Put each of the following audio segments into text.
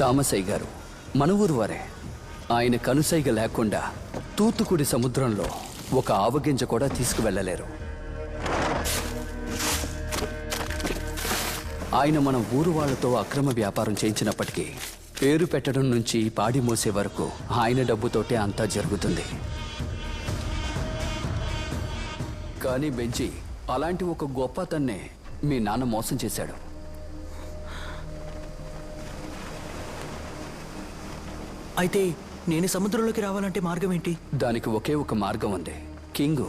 తామసయ్య గారు మన ఊరు వారే. ఆయన కనుసైగ లేకుండా తూత్తుకుడి సముద్రంలో ఒక ఆవగింజ కూడా తీసుకువెళ్ళలేరు. ఆయన మన ఊరు వాళ్లతో అక్రమ వ్యాపారం చేయించినప్పటికీ పేరు పెట్టడం నుంచి పాడి మోసే వరకు ఆయన డబ్బుతోటే అంతా జరుగుతుంది. కానీ బెంచి అలాంటి ఒక గొప్ప అతన్నే మీ నాన్న మోసం చేశాడు. అయితే నేను సముద్రంలోకి రావాలంటే మార్గం ఏంటి? దానికి ఒకే ఒక మార్గం ఉంది. కింగ్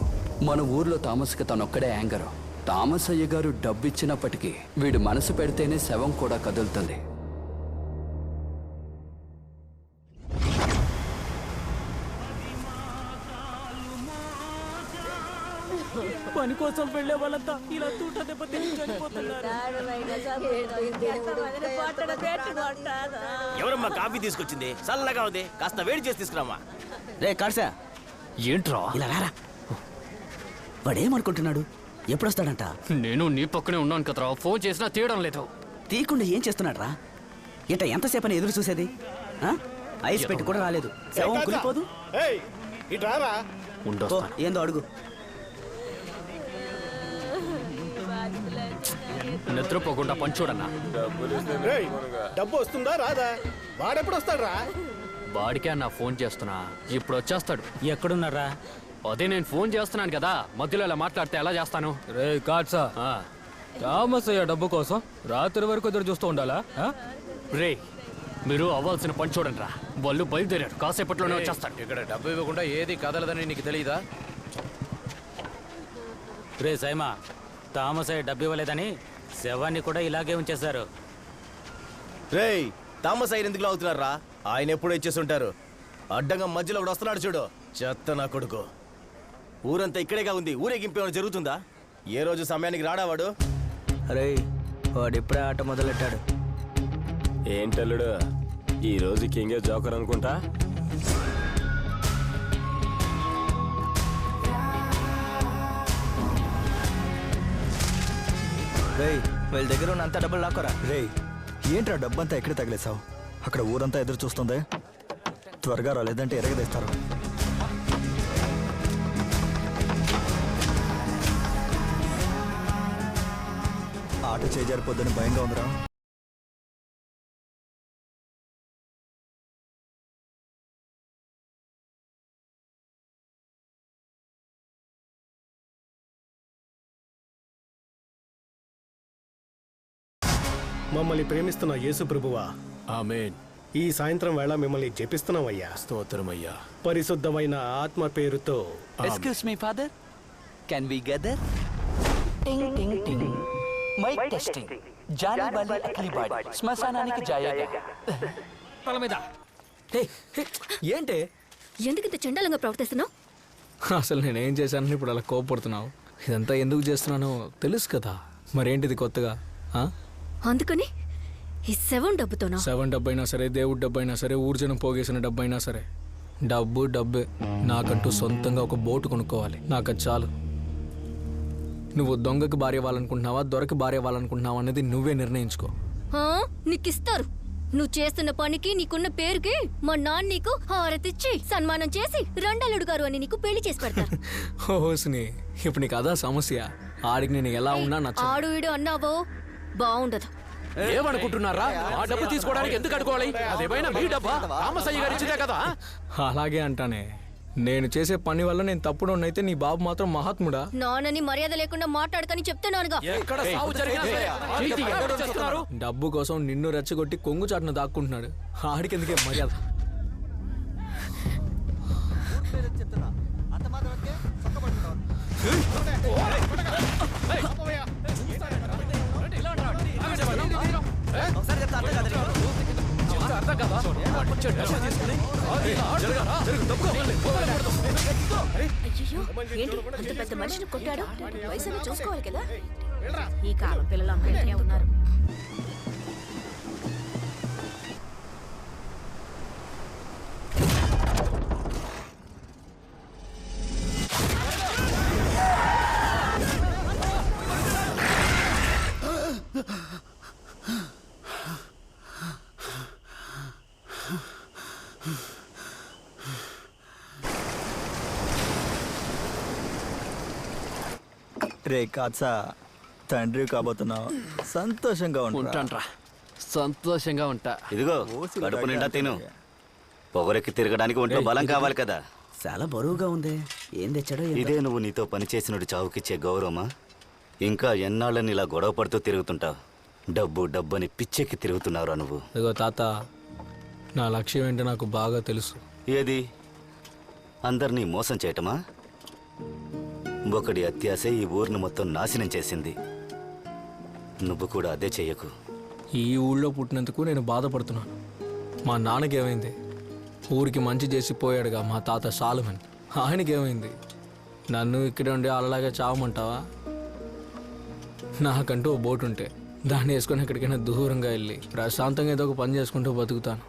మన ఊర్లో తామస్కి తనొక్కడే యాంగరు. తామసయ్య గారు డబ్బిచ్చినప్పటికీ వీడు మనసు పెడితేనే శవం కూడా కదులుతుంది. పని కోసం వెళ్లే వాళ్ళంతా ఇలా తూట దెబ్బ తిని చనిపోతున్నారు. ఎవరమ్మా కాఫీ తీసుకొచ్చింది? చల్లగా ఉంది, కాస్త వేడి చేసి తీసుకురామా. రే కాడ్సా, ఏంట్రా ఇలా రారా. వాడేమనుకుంటున్నాడు? ఎప్పుడొస్తాడంట? నేను నీ పక్కనే ఉన్నాను కదరా, ఫోన్ చేసినా తీయడం లేదు. తీయకుండా ఏం చేస్తున్నాడు రా? ఇట ఎంతసేపు అని ఎదురు చూసేది? ఐస్ పెట్టి కూడా రాలేదు. శవం కులిపోదు. ఏందో అడుగు. నిద్రపోకుండా పంచోడన్నా. డబ్బు వస్తుందా రాదా? వాడెప్పుడు వస్తాడు రా? వాడికే అన్న ఫోన్ చేస్తున్నా, ఇప్పుడు వచ్చేస్తాడు. ఎక్కడున్నారా? అదే నేను ఫోన్ చేస్తున్నాను కదా, మధ్యలో ఇలా మాట్లాడితే ఎలా చేస్తాను? రే కాట్సా, తామసయ్య డబ్బు కోసం రాత్రి వరకు ఎదురు చూస్తూ ఉండాలా? రే మీరు అవ్వాల్సిన పని చూడండి రా, వాళ్ళు బయలుదేరారు, కాసేపట్లోనే వచ్చేస్తాడు. ఇక్కడ డబ్బు ఇవ్వకుండా ఏది కదలదని నీకు తెలియదా? రే సైమా, తామసయ్య డబ్బు ఇవ్వలేదని శవాన్ని కూడా ఇలాగే ఉంచేశారు. రేయ్, తామస్ అయ్య ఎందుకు లాగుతున్నారా? ఆయన ఎప్పుడు ఇచ్చేసి ఉంటారు. అడ్డంగా మధ్యలో ఒకడు వస్తున్నాడు చూడు, చెత్త నా కొడుకు. ఊరంతా ఇక్కడేగా ఉంది, ఊరేగింపేమైనా జరుగుతుందా? ఏ రోజు సమయానికి రాడావాడు? అరే వాడు ఎప్పుడే ఆట మొదలెట్టాడు. ఏంటల్లుడు, ఈ రోజు కింగే జోకర్ అనుకుంటా. రేయ్ వీళ్ళ దగ్గర ఉన్న అంత డబ్బులు లాక్కరా. రేయ్ ఏంట్రా డబ్బంతా ఎక్కడ తగిలేసావు? అక్కడ ఊరంతా ఎదురు చూస్తుంది. త్వరగా రాలేదంటే ఎరగదీస్తారు. ఆట చేజారిపోద్దని భయంగా ఉందిరా. మమ్మల్ని ప్రేమిస్తున్న యేసు ప్రభువా, ఆమేన్. ఈ సాయంత్రం వేళ మిమ్మల్ని జపిస్తున్నామయ్యా. స్తోత్రమయ్యా. పరిశుద్ధమైన ఆత్మ పేరుతో. Excuse me father, can we gather? టింగ్ టింగ్ టింగ్, మైక్ టెస్టింగ్. జానీ బాలి అఖిలి బాడి శ్మశానానికి జాయాగా. తల మీద. ఏంటి ఎందుకు ఇంత చండాలంగా ప్రవర్తిస్తున్నావు? అసలు నేనేం చేశానని ఇప్పుడు అలా కోపడుతున్నావు? ఇదంతా ఎందుకు చేస్తున్నానో తెలుసు కదా. మరేంటిది కొత్తగా? అందుకని ఈ శవం డబ్బుతోనా? శవం డబ్బైనా సరే, దేవుడి డబ్బైనా సరే, ఊర్జనం పోగేసిన డబ్బైనా సరే, డబ్బు డబ్బే. నాకంటూ సొంతంగా ఒక బోటు కొనుక్కోవాలి, నాకు అది చాలు. నువ్వు దొంగకి భార్య అవ్వాలనుకుంటున్నావా, దొరకి భార్య అవ్వాలనుకుంటున్నావా అనేది నువ్వే నిర్ణయించుకో. నీకిస్తారు. నువ్వు చేస్తున్న పనికి, నీకున్న పేరుకి మా నాన్న నీకు హారతిచ్చి సన్మానం చేసి రెండల్లుడు గారు అని నీకు పెళ్లి చేసి పెడతారు. హోస్ని, ఇప్పుడు నీకు అదా సమస్య? ఆడికి నేను ఎలా ఉన్నా నచ్చ. ఆడు ఈడు అన్నావో బాగుండదు. ఏమనుకుంటున్నారా? ఆ డబ్బు తీసుకోవడానికి ఎందుకు అడుకోవాలి? అదేమైనా మీ డబ్బా? తామసయ్య గారు ఇచ్చిందే కదా. అలాగే అంటానే. నేను చేసే పని వల్ల నేను తప్పుడు అయితే నీ బాబు మాత్రం మహాత్ముడా? నాన్నని మర్యాద లేకుండా మాట్లాడకని చెప్తున్నానుగా. డబ్బు కోసం నిన్ను రెచ్చగొట్టి కొంగు చాటును దాక్కుంటున్నాడు. ఆడికెందుకే మర్యాద? ఏంటి అంత పెద్ద మనిషిని కొట్టాడు? వయసుని చూసుకోవాలి కదా. ఈ కాలం పిల్లలు అందరికీ ఉన్నారు. రే కాచా, తండ్రి కాబోతున్నావు, సంతోషంగా ఉంటాన్రా, సంతోషంగా ఉంటా. ఇదిగో కడుపు నిండా తిను. పొగరెక్కి తిరగడానికి ఒంట్లో బలం కావాలి కదా. చాలా బరువుగా ఉంది. ఏం తెచ్చాడో ఏంటో. ఇదే నువ్వు నీతో పనిచేసినట్టు చావుకిచ్చే గౌరవమా? ఇంకా ఎన్నాళ్ళని ఇలా గొడవ పడుతూ తిరుగుతుంటావు? డబ్బు డబ్బని పిచ్చెక్కి తిరుగుతున్నావురా నువ్వు. ఇదిగో తాత, నా లక్ష్యం ఏంటో నాకు బాగా తెలుసు. ఏది? అందరినీ మోసం చేయటమా? ఒకడి అత్యాశ ఈ ఊరిని మొత్తం నాశనం చేసింది. నువ్వు కూడా అదే చెయ్యకు. ఈ ఊళ్ళో పుట్టినందుకు నేను బాధపడుతున్నాను. మా నాన్నకేమైంది? ఊరికి మంచి చేసి పోయాడుగా మా తాత సాలుమన్. ఆయనకేమైంది? నన్ను ఇక్కడే ఉండి అలాగే చావమంటావా? నాకంటూ ఓ బోటు ఉంటే దాన్ని వేసుకొని ఎక్కడికైనా దూరంగా వెళ్ళి ప్రశాంతంగా ఏదో ఒక పని చేసుకుంటూ బతుకుతాను.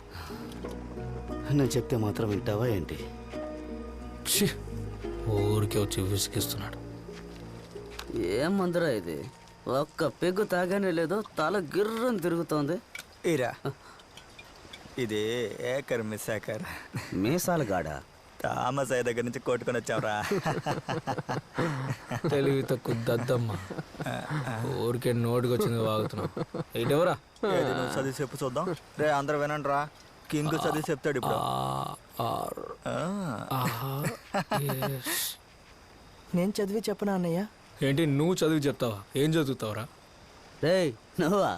నేను చెప్తే మాత్రం వింటావా ఏంటి? ఛీ, ఊరికి వచ్చి విసిగిస్తున్నాడు. ఏం మందురా ఇది? ఒక్క పెగ్గు తాగానే లేదో తల గిర్రం తిరుగుతోంది. ఇరా, ఇది ఏకర్ మిస్సాకర్. మీసాలు గాడా? తామసాయి దగ్గర నుంచి కొట్టుకొని వచ్చావురా. తెలివి తక్కువ దద్దమ్మ. ఊరికే నోటికి వచ్చింది వాగుతున్నావు. ఇటెవరా? ఏది నువ్వు చదివి చెప్పు చూద్దాం. రే అందరూ వినండి రా, కింగ్ చదివి చెప్తాడు ఇప్పుడు. నేను చదివి చెప్పనా అన్నయ్య? ఏంటి నువ్వు చదివి చెప్తావా? ఏం చదువుతావురా? రేయ్ నువ్వా?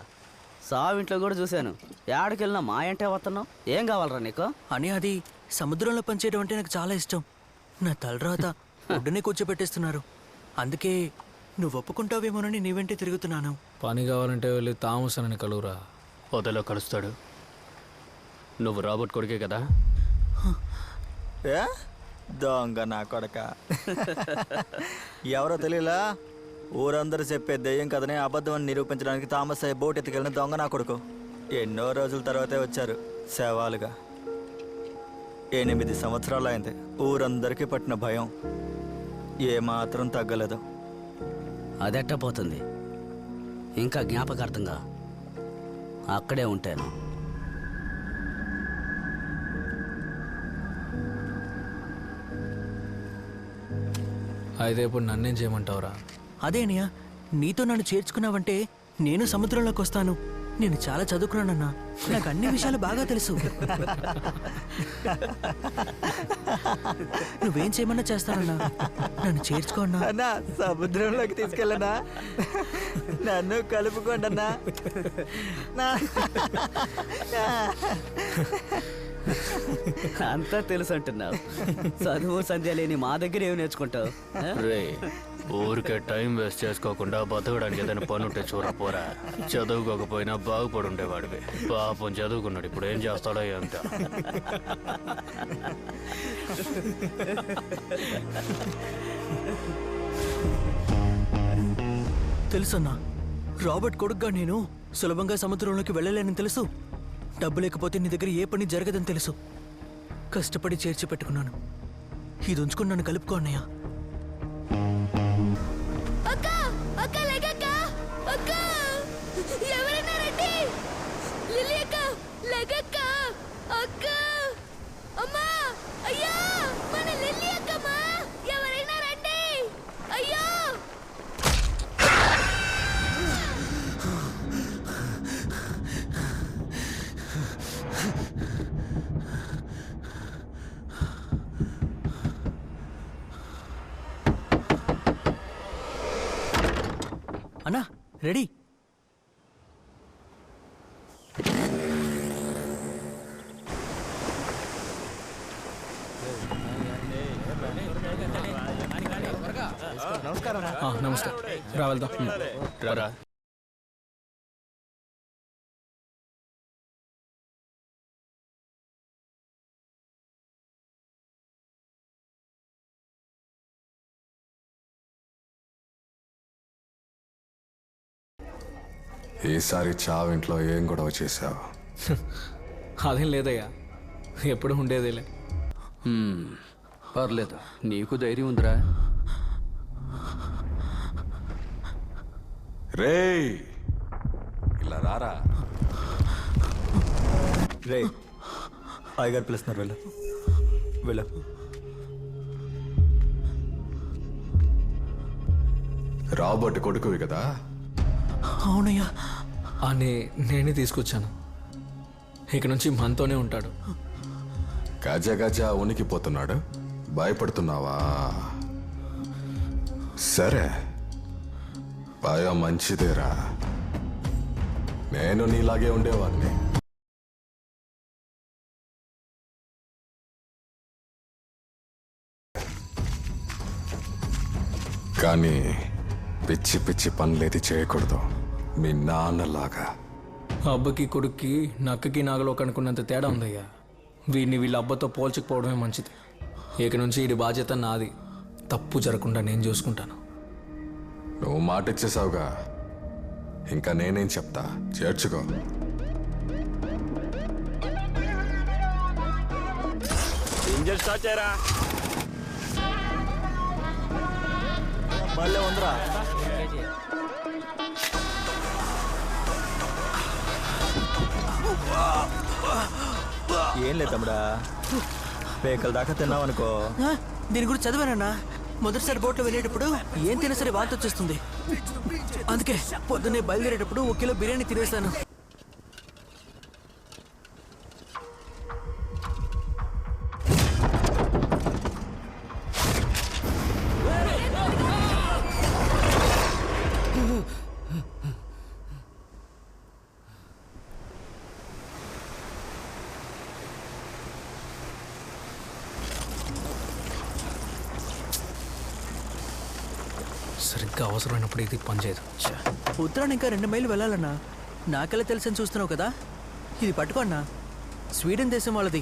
సావింట్లో కూడా చూశాను. ఏడకెళ్ళినా మా అంటే వస్తున్నావు. ఏం కావాలరా నీకు? అని అది సముద్రంలో పనిచేయడం అంటే నాకు చాలా ఇష్టం. నా తలరాత ఒడ్డునే కూర్చోబెట్టేస్తున్నారు. అందుకే నువ్వు ఒప్పుకుంటావేమోనని నీ వెంటే తిరుగుతున్నాను. పని కావాలంటే వెళ్ళి థామస్ అని కలువురా. పొదలో కలుస్తాడు. నువ్వు రాబర్ట్ కొడుకే కదా? ఏ దొంగ నా కొడక. ఎవరో తెలియలా? ఊరందరూ చెప్పే దెయ్యం కథని అబద్ధం అని నిరూపించడానికి థామస్ అయ్యే బోట్ ఎత్తుకెళ్ళిన దొంగ నా కొడుకు. ఎన్నో రోజుల తర్వాతే వచ్చారు శవాలుగా. 8 సంవత్సరాలు అయింది. ఊరందరికీ పట్టిన భయం ఏమాత్రం తగ్గలేదు. అదెట్ట పోతుంది? ఇంకా జ్ఞాపకార్థంగా అక్కడే ఉంటాను. అయితే ఇప్పుడు నన్నేం చేయమంటావురా? అదే అన్నయ్య, నీతో నన్ను చేర్చుకున్నావంటే నేను సముద్రంలోకి వస్తాను. నేను చాలా చదువుకున్నానన్నా, నాకు అన్ని విషయాలు బాగా తెలుసు. నువ్వేం చేయమన్నా చేస్తానన్నా, నన్ను చేర్చుకోన్నా. అన్నా సముద్రంలోకి తీసుకెళ్ళనా? నన్ను కలుపుకోండి అన్నా. అంతా తెలుసు అంటున్నావు. చదువు సంధ్య లేని మా దగ్గర ఏమి నేర్చుకుంటావు? రే, ఊరికే టైం వేస్ట్ చేసుకోకుండా బతకడానికి ఏదైనా పని ఉంటే చూడపోరా. చదువుకోకపోయినా బాగుపడి ఉండేవాడివి. పాపం చదువుకున్నాడు, ఇప్పుడు ఏం చేస్తాడో ఎంత. తెలుసన్నా, రాబర్ట్ కొడుకుగా నేను సులభంగా సముద్రంలోకి వెళ్ళలేనని తెలుసు. డబ్బు లేకపోతే నీ దగ్గర ఏ పని జరగదని తెలుసు. కష్టపడి చేర్చి పెట్టుకున్నాను. ఇది ఉంచుకుని నన్ను కలుపుకో అన్నయ్య. అన్నా రెడీ? నమస్తే. రా వెళ్దాం. రారా. ఈసారి చావింట్లో ఏం గొడవ చేశావు? అదేం లేదయ్యా, ఎప్పుడు ఉండేదేలే. పర్లేదు, నీకు ధైర్యం ఉందిరా. రేయ్ ఇలా రారా. రే అయ్యగారు పిలుస్తున్నారు, వెళ్ళు వెళ్ళు. రాబర్ట్ కొడుకువి కదా? అవునయ్యా. అని నేనే తీసుకొచ్చాను. ఇక నుంచి మనతోనే ఉంటాడు. గజ గజ ఉనికిపోతున్నాడు. భయపడుతున్నావా? సరే, భయం మంచిదేరా. నేను నీలాగే ఉండేవాడిని. కానీ పిచ్చి పిచ్చి పనులేది చేయకూడదు, మీ నాన్నలాగా. అబ్బకి కొడుక్కి నక్కకి నాగలోకి అనుకున్నంత తేడా ఉందయ్యా. వీడిని వీళ్ళ అబ్బతో పోల్చకపోవడమే మంచిది. ఇక నుంచి వీడి బాధ్యత నాది. తప్పు జరగకుండా నేను చూసుకుంటాను. నువ్వు మాట ఇచ్చేసావుగా, ఇంకా నేనేం చెప్తా, చేర్చుకో. ఇంజన్ స్టార్ట్ చేయరా. మళ్ళీ ఉందిరా. ఏం లేదు తమ్ముడా, పేకల దాకా తిన్నావనుకో. దీని గురించి చదివానన్నా. మొదటిసారి బోట్లో వెళ్ళేటప్పుడు ఏం తినా సరే వాంతి వచ్చేస్తుంది. అందుకే పొద్దున్నే బయలుదేరేటప్పుడు 1 కిలో బిర్యానీ తినేస్తాను. సరిగ్గా అవసరమైనప్పుడు ఇది పనిచేయదు. ఉత్తరాన్ని ఇంకా 2 మైళ్ళు వెళ్ళాలన్నా. నాకెలా తెలుసని చూస్తున్నావు కదా. ఇది పట్టుకోన్నా, స్వీడన్ దేశం వాళ్ళది.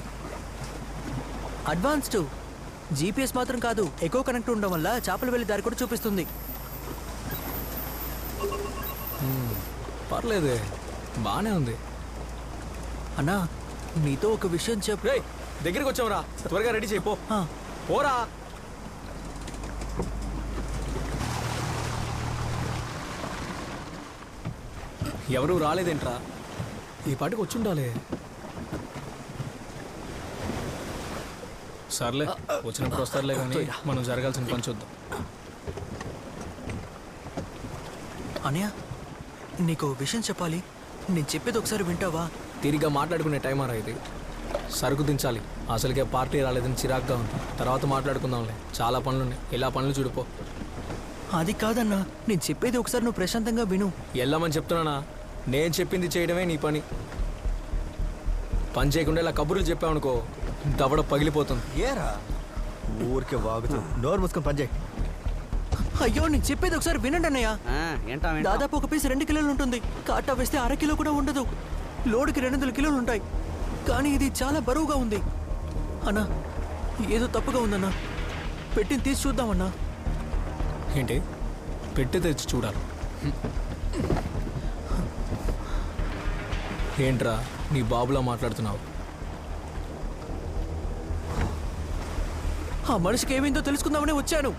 అడ్వాన్స్డ్ జీపీఎస్ మాత్రం కాదు, ఎక్కువ కనెక్ట్ ఉండడం వల్ల చేపలు వెళ్ళే దారి కూడా చూపిస్తుంది. పర్లేదే, బానే ఉంది. అన్నా, నీతో ఒక విషయం చెప్పు. దగ్గరికి వచ్చావురా, త్వరగా రెడీ చేయిపో. పోరా. ఎవరూ రాలేదేంట్రా? ఈ పాటికి వచ్చుండాలి. సర్లే, వచ్చినప్పుడు వస్తారులే, కానీ మనం జరగాల్సిన పని చూద్దాం. అనయ్య, నీకు విషయం చెప్పాలి. నేను చెప్పేది ఒకసారి వింటావా? తిరిగా మాట్లాడుకునే టైం ఆరా ఇది. సరుకు దించాలి. అసలుకే పార్టీ రాలేదని చిరాగ్గా ఉంది. తర్వాత మాట్లాడుకుందాంలే, చాలా పనులున్నాయి. ఇలా పనులు చూడిపో. అది కాదన్నా, నేను చెప్పేది ఒకసారి నువ్వు ప్రశాంతంగా విను. వెళ్ళమని చెప్తున్నానా? నేను చెప్పింది చేయడమే నీ పని. పని చేయకుండా ఇలా కబుర్లు చెప్పావనుకో, దవడ పగిలిపోతుంది. ఏరా ఊరికే వాగుతూ నోరు మూసుకొని పని చేయి. అయ్యో, నేను చెప్పేది ఒకసారి వినండి అన్నయ్య. దాదాపు ఒక పీస్ 2 కిలోలు ఉంటుంది. కాటా వేస్తే 1/2 కిలో కూడా ఉండదు. లోడుకి 200 కిలోలు ఉంటాయి. కానీ ఇది చాలా బరువుగా ఉంది. అన్నా, ఏదో తప్పుగా ఉందన్నా. పెట్టిని తీసి చూద్దామన్నా. ఏంటి? పెట్టి తెచ్చి చూడాలి? ఏంట్రా నీ బాబులా మాట్లాడుతున్నావు? ఆ మనిషికి ఏమైందో తెలుసుకుందామని వచ్చాను.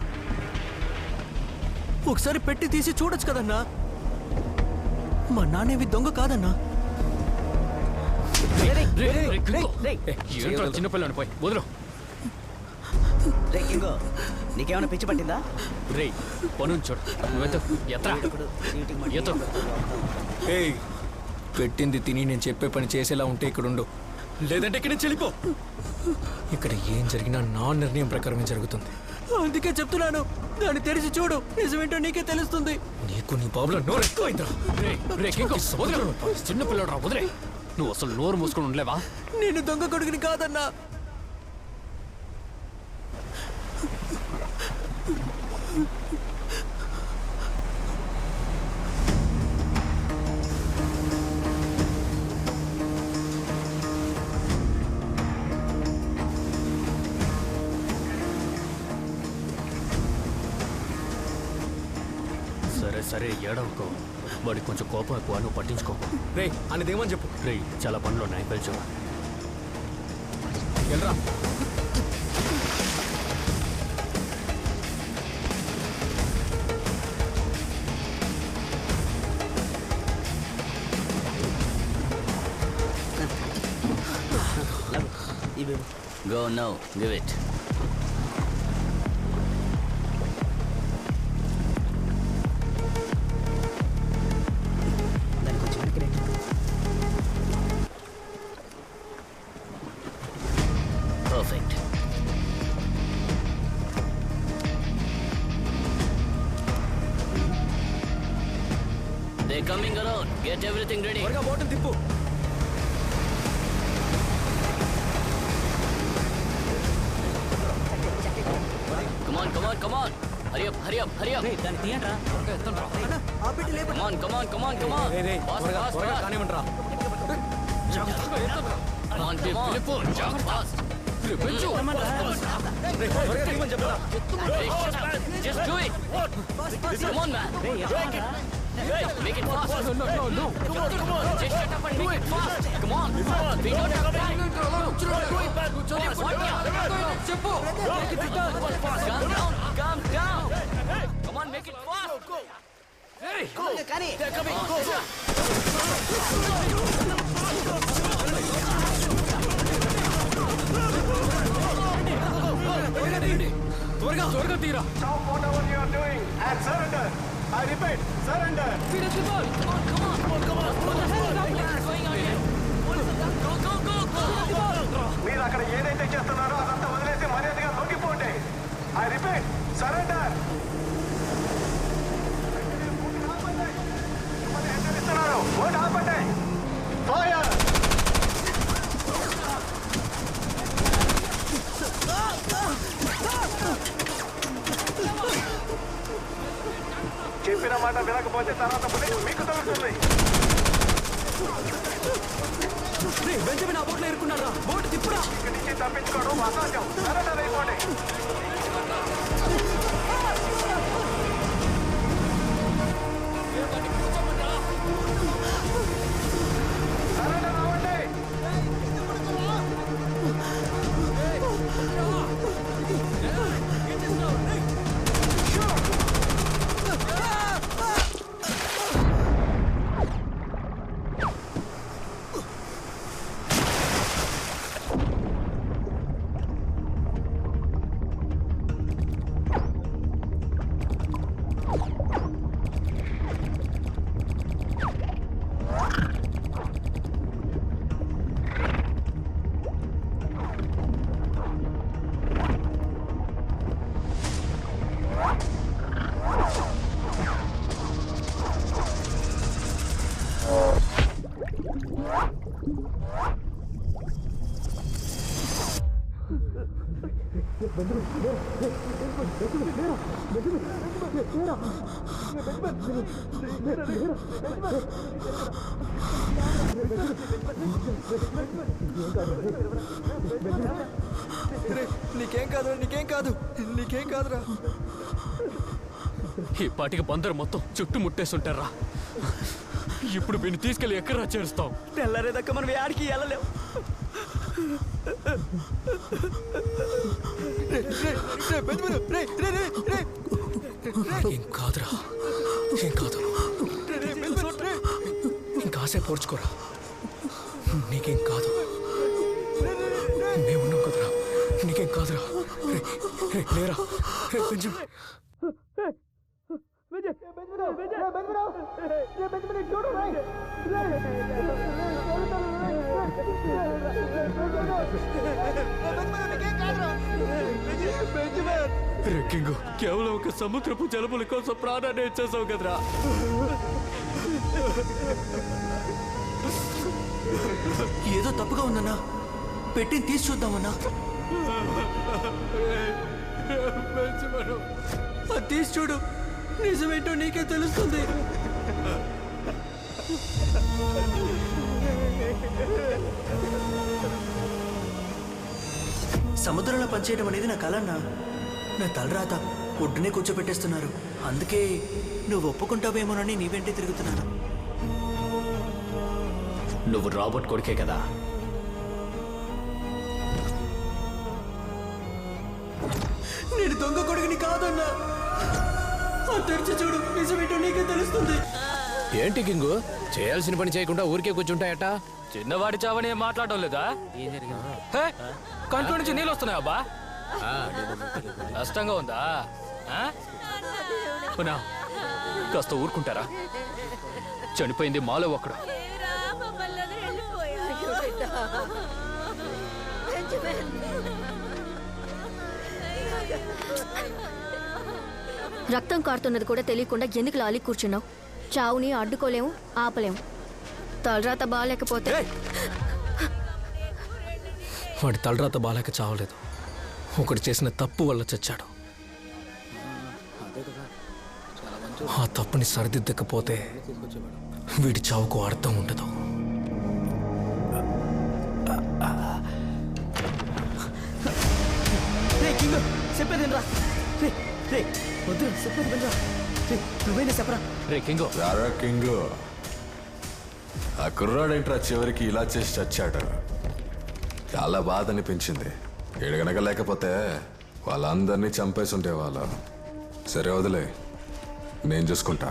ఒకసారి పెట్టి తీసి చూడొచ్చు కదన్నా. మా నాన్నేవి దొంగ కాదన్నా. చిన్నపిల్లని పోయి వదిలో. నీకేమైనా పిచ్చి పట్టిందా? రే పను చూడు, పెట్టింది తిని నేను చెప్పే పని చేసేలా ఉంటే ఇక్కడ ఉండు, లేదంటే ఇక్కడ నుంచి వెళ్ళిపో. ఇక్కడ ఏం జరిగినా నా నిర్ణయం ప్రకారమే జరుగుతుంది. అందుకే చెప్తున్నాను, దాన్ని తెరిచి చూడు. నిజమేంటో నీకే తెలుస్తుంది. నీకు నీ బాబులో నోరు ఎక్కువైందిరా. చిన్నపిల్లడు రా, వదిలే. నువ్వు అసలు నోరు మూసుకొని ఉండలేవా? నేను దొంగ కొడుకుని కాదన్నా. సరే సరే, ఏడవకో. వాడికి కొంచెం కోపం ఎక్కువ, నువ్వు పట్టించుకో. రే అనేదేమని చెప్పు. రే చాలా పనులు ఉన్నాయి, పిలిచు. వెళ్ళరా. Go now, give it. Perfect. They coming around, get everything ready. త్వరగా బోటును తిప్పు. Come on come on come on, hurry up hurry up hurry up. దాన్ని తీయండి రా. Come on come on come on come on, fast fast fast. కానివ్వండిరా. Come on come on fast. పెంచు. Just do it. Come on, man. Make it fast. No. Come on. Just shut up and make it fast. Come on. We don't have time. Calm down. Come on, make it fast. Hey. They're coming. Go. త్వరగా తీరా. Stop whatever you are doing and surrender. I repeat, surrender. మీరు అక్కడ ఏదైతే చేస్తున్నారో అదంతా వదిలేసి మర్యాదగా లొంగిపోండి. I repeat, surrender. మిమ్మల్ని హెచ్చరిస్తున్నారు. బోట్ ఆపండి. Fire. చెప్పిన మాట వినకపోతే తర్వాత మీకు తెలుస్తుంది. బెంజమిన్ ఆ బోట్లో ఇరుక్కున్నారా? బోట్ తిప్పురా. ఇక్కడి నుంచి తప్పించుకోవడం అసాధ్యం. సరెండర్ అయిపోండి. సరెండర్ అవ్వండి. నీకేం కాదురా. ఈ పాటికి బందరు మొత్తం చుట్టూ ముట్టేస్తుంటారా. ఇప్పుడు వీడిని తీసుకెళ్ళి ఎక్కడ చేరుస్తాం? తెల్లారేదాకా మనం యాడికి వెళ్ళలేం. ఏం కాదురా, ఏం కాదు. ఇంకాసేపు ఓర్చుకోరా, నీకేం కాదు. మేమున్నాం కదరా, నీకేం కాదురా. లేరా కింగు, కేవలం ఒక సముద్రపు జలముల కోసం ప్రాణాన్ని ఇచ్చేసావు కదరా. ఏదో తప్పుగా ఉందన్నా, పెట్టి తీసి చూద్దామన్నా. అది తీసి చూడు, నిజమేంటో నీకే తెలుస్తుంది. సముద్రంలో పనిచేయడం అనేది నా కలన్నా. నా తలరాత ఒడ్డునే కూర్చోబెట్టేస్తున్నారు. అందుకే నువ్వు ఒప్పుకుంటావేమోనని నీ వెంటే తిరుగుతున్నాను. నువ్వు రాబర్ట్ కొడుకే కదా? నేను దొంగ కొడుకుని కాదన్నా. తెరిచి చూడు, నిజమేంటో నీకే తెలుస్తుంది. ఏంటి కింగు, చేయాల్సిన పని చేయకుండా ఊరికే కూర్చుంటాయట? చిన్నవాడి చావని ఏం మాట్లాడడం లేదా? కంట్లో నుంచి నీళ్ళు వస్తున్నాయా అబ్బా? కష్టంగా ఉందా? కాస్త ఊరుకుంటారా? చనిపోయింది మాలో ఒకడు. రక్తం కారుతున్నది కూడా తెలియకుండా ఎందుకు లాలి కూర్చున్నావు? చావుని అడ్డుకోలేము, ఆపలేము. తలరాత బాగాలేకపోతే వాడి తలరాత బాలేక చావలేదు, ఒకటి చేసిన తప్పు వల్ల చచ్చాడు. ఆ తప్పుని సరిదిద్దకపోతే వీడి చావుకు అర్థం ఉండదు. చెప్పేదేనరా? వద్దు, చెప్పేది వినరా? నువ్వేనా చెప్పరా? రే కింగో, రారా కింగు, ఆ కుర్రాడేంట్రా చివరికి ఇలా చేసి చచ్చాడు. చాలా బాధ అనిపించింది. ఎడగనక లేకపోతే వాళ్ళందరినీ చంపేసి ఉండేవాళ్ళు. సరే వదిలే, నేను చూసుకుంటా.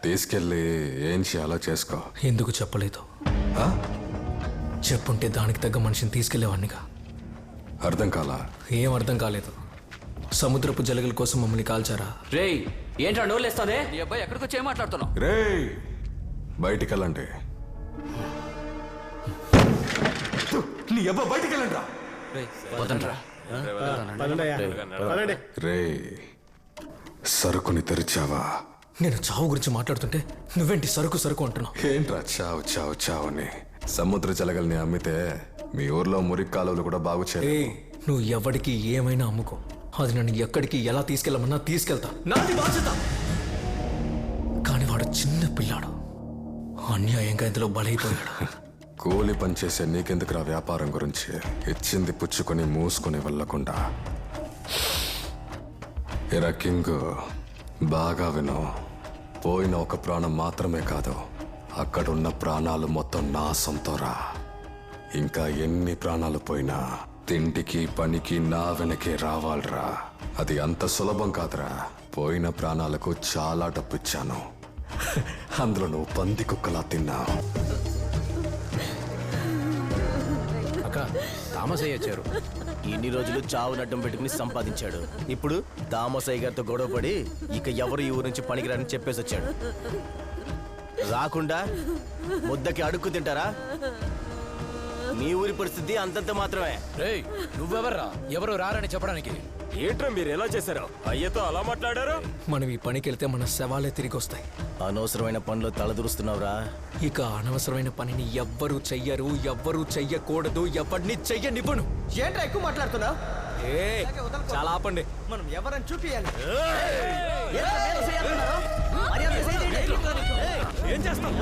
తీసుకెళ్ళి ఏం చేయాలో చేసుకో. ఎందుకు చెప్పలేదు? చెప్పుంటే దానికి తగ్గ మనిషిని తీసుకెళ్లేవాడినిగా. అర్థం కాలా? ఏం అర్థం కాలేదు. సముద్రపు జలగల కోసం మమ్మల్ని కాల్చారా? రే ఏంట్రా నోళ్ళేస్తానే? నీ అబ్బాయి ఎక్కడికి వచ్చి ఏం మాట్లాడుతున్నావు? రే బయటికి వెళ్ళండి. నీ అబ్బా బయటికి వెళ్ళండి. రే సరుకుని తెరిచావా? నేను చావు గురించి మాట్లాడుతుంటే నువ్వేంటి సరుకు సరుకు అంటున్నావు? ఏంట్రా చావు చావు చావు అని? సముద్ర జలగల్ని అమ్మితే మీ ఊర్లో మురికి కాలువలు కూడా బాగు చేయాలి. నువ్వు ఎవరికి ఏమైనా అమ్ముకో, అది నన్ను ఎక్కడికి ఎలా తీసుకెళ్ళమన్నా తీసుకెళ్తా, నాది బాధ్యత. కానీ వాడు చిన్న పిల్లాడు, అన్యాయంగా ఇందులో బలైపోయాడు. కూలి పనిచేసే నీకెందుకురా వ్యాపారం గురించి? ఇచ్చింది పుచ్చుకొని మూసుకొని వెళ్ళకుండా. ఎరా కింగ్, బాగా విను. పోయిన ఒక ప్రాణం మాత్రమే కాదు, అక్కడున్న ప్రాణాలు మొత్తం నా సొంతరా. ఇంకా ఎన్ని ప్రాణాలు పోయినా తిండికి పనికి నా వెనకే రావాలరా. అది అంత సులభం కాదురా. పోయిన ప్రాణాలకు చాలా డబ్బిచ్చాను, అందులో నువ్వు పంది కుక్కలా తిన్నావు. తామసయ్య వచ్చారు. ఇన్ని రోజులు చావు నడ్డం పెట్టుకుని సంపాదించాడు. ఇప్పుడు తామసయ్య గారితో గొడవపడి ఇక ఎవరు ఈ ఊరు నుంచి పనికిరాని చెప్పేసి వచ్చాడు. రాకుండా ముద్దకి అడుక్కు తింటారా? మీ ఊరి పరిస్థితి అంతంత మాత్రమే. నువ్వెవర్రా ఎవరు రారని చెప్పడానికి? ఏంట్రా మీరు ఎలా చేశారు? అయ్యతో అలా మాట్లాడారు? మనం ఈ పనికి వెళ్తే మన శవాలే తిరిగి వస్తాయి. అనవసరమైన పనిలో తలదూరుస్తున్నావురా. ఇక అనవసరమైన పనిని ఎవ్వరూ చెయ్యరు, ఎవ్వరూ చెయ్యకూడదు, ఎవరిని చెయ్యనివ్వను. ఏంట్రా ఎక్కువ మాట్లాడుతున్నావు? చాలా ఆపండి. మనం ఎవరని చూపియాలి. ఏం చేస్తాం?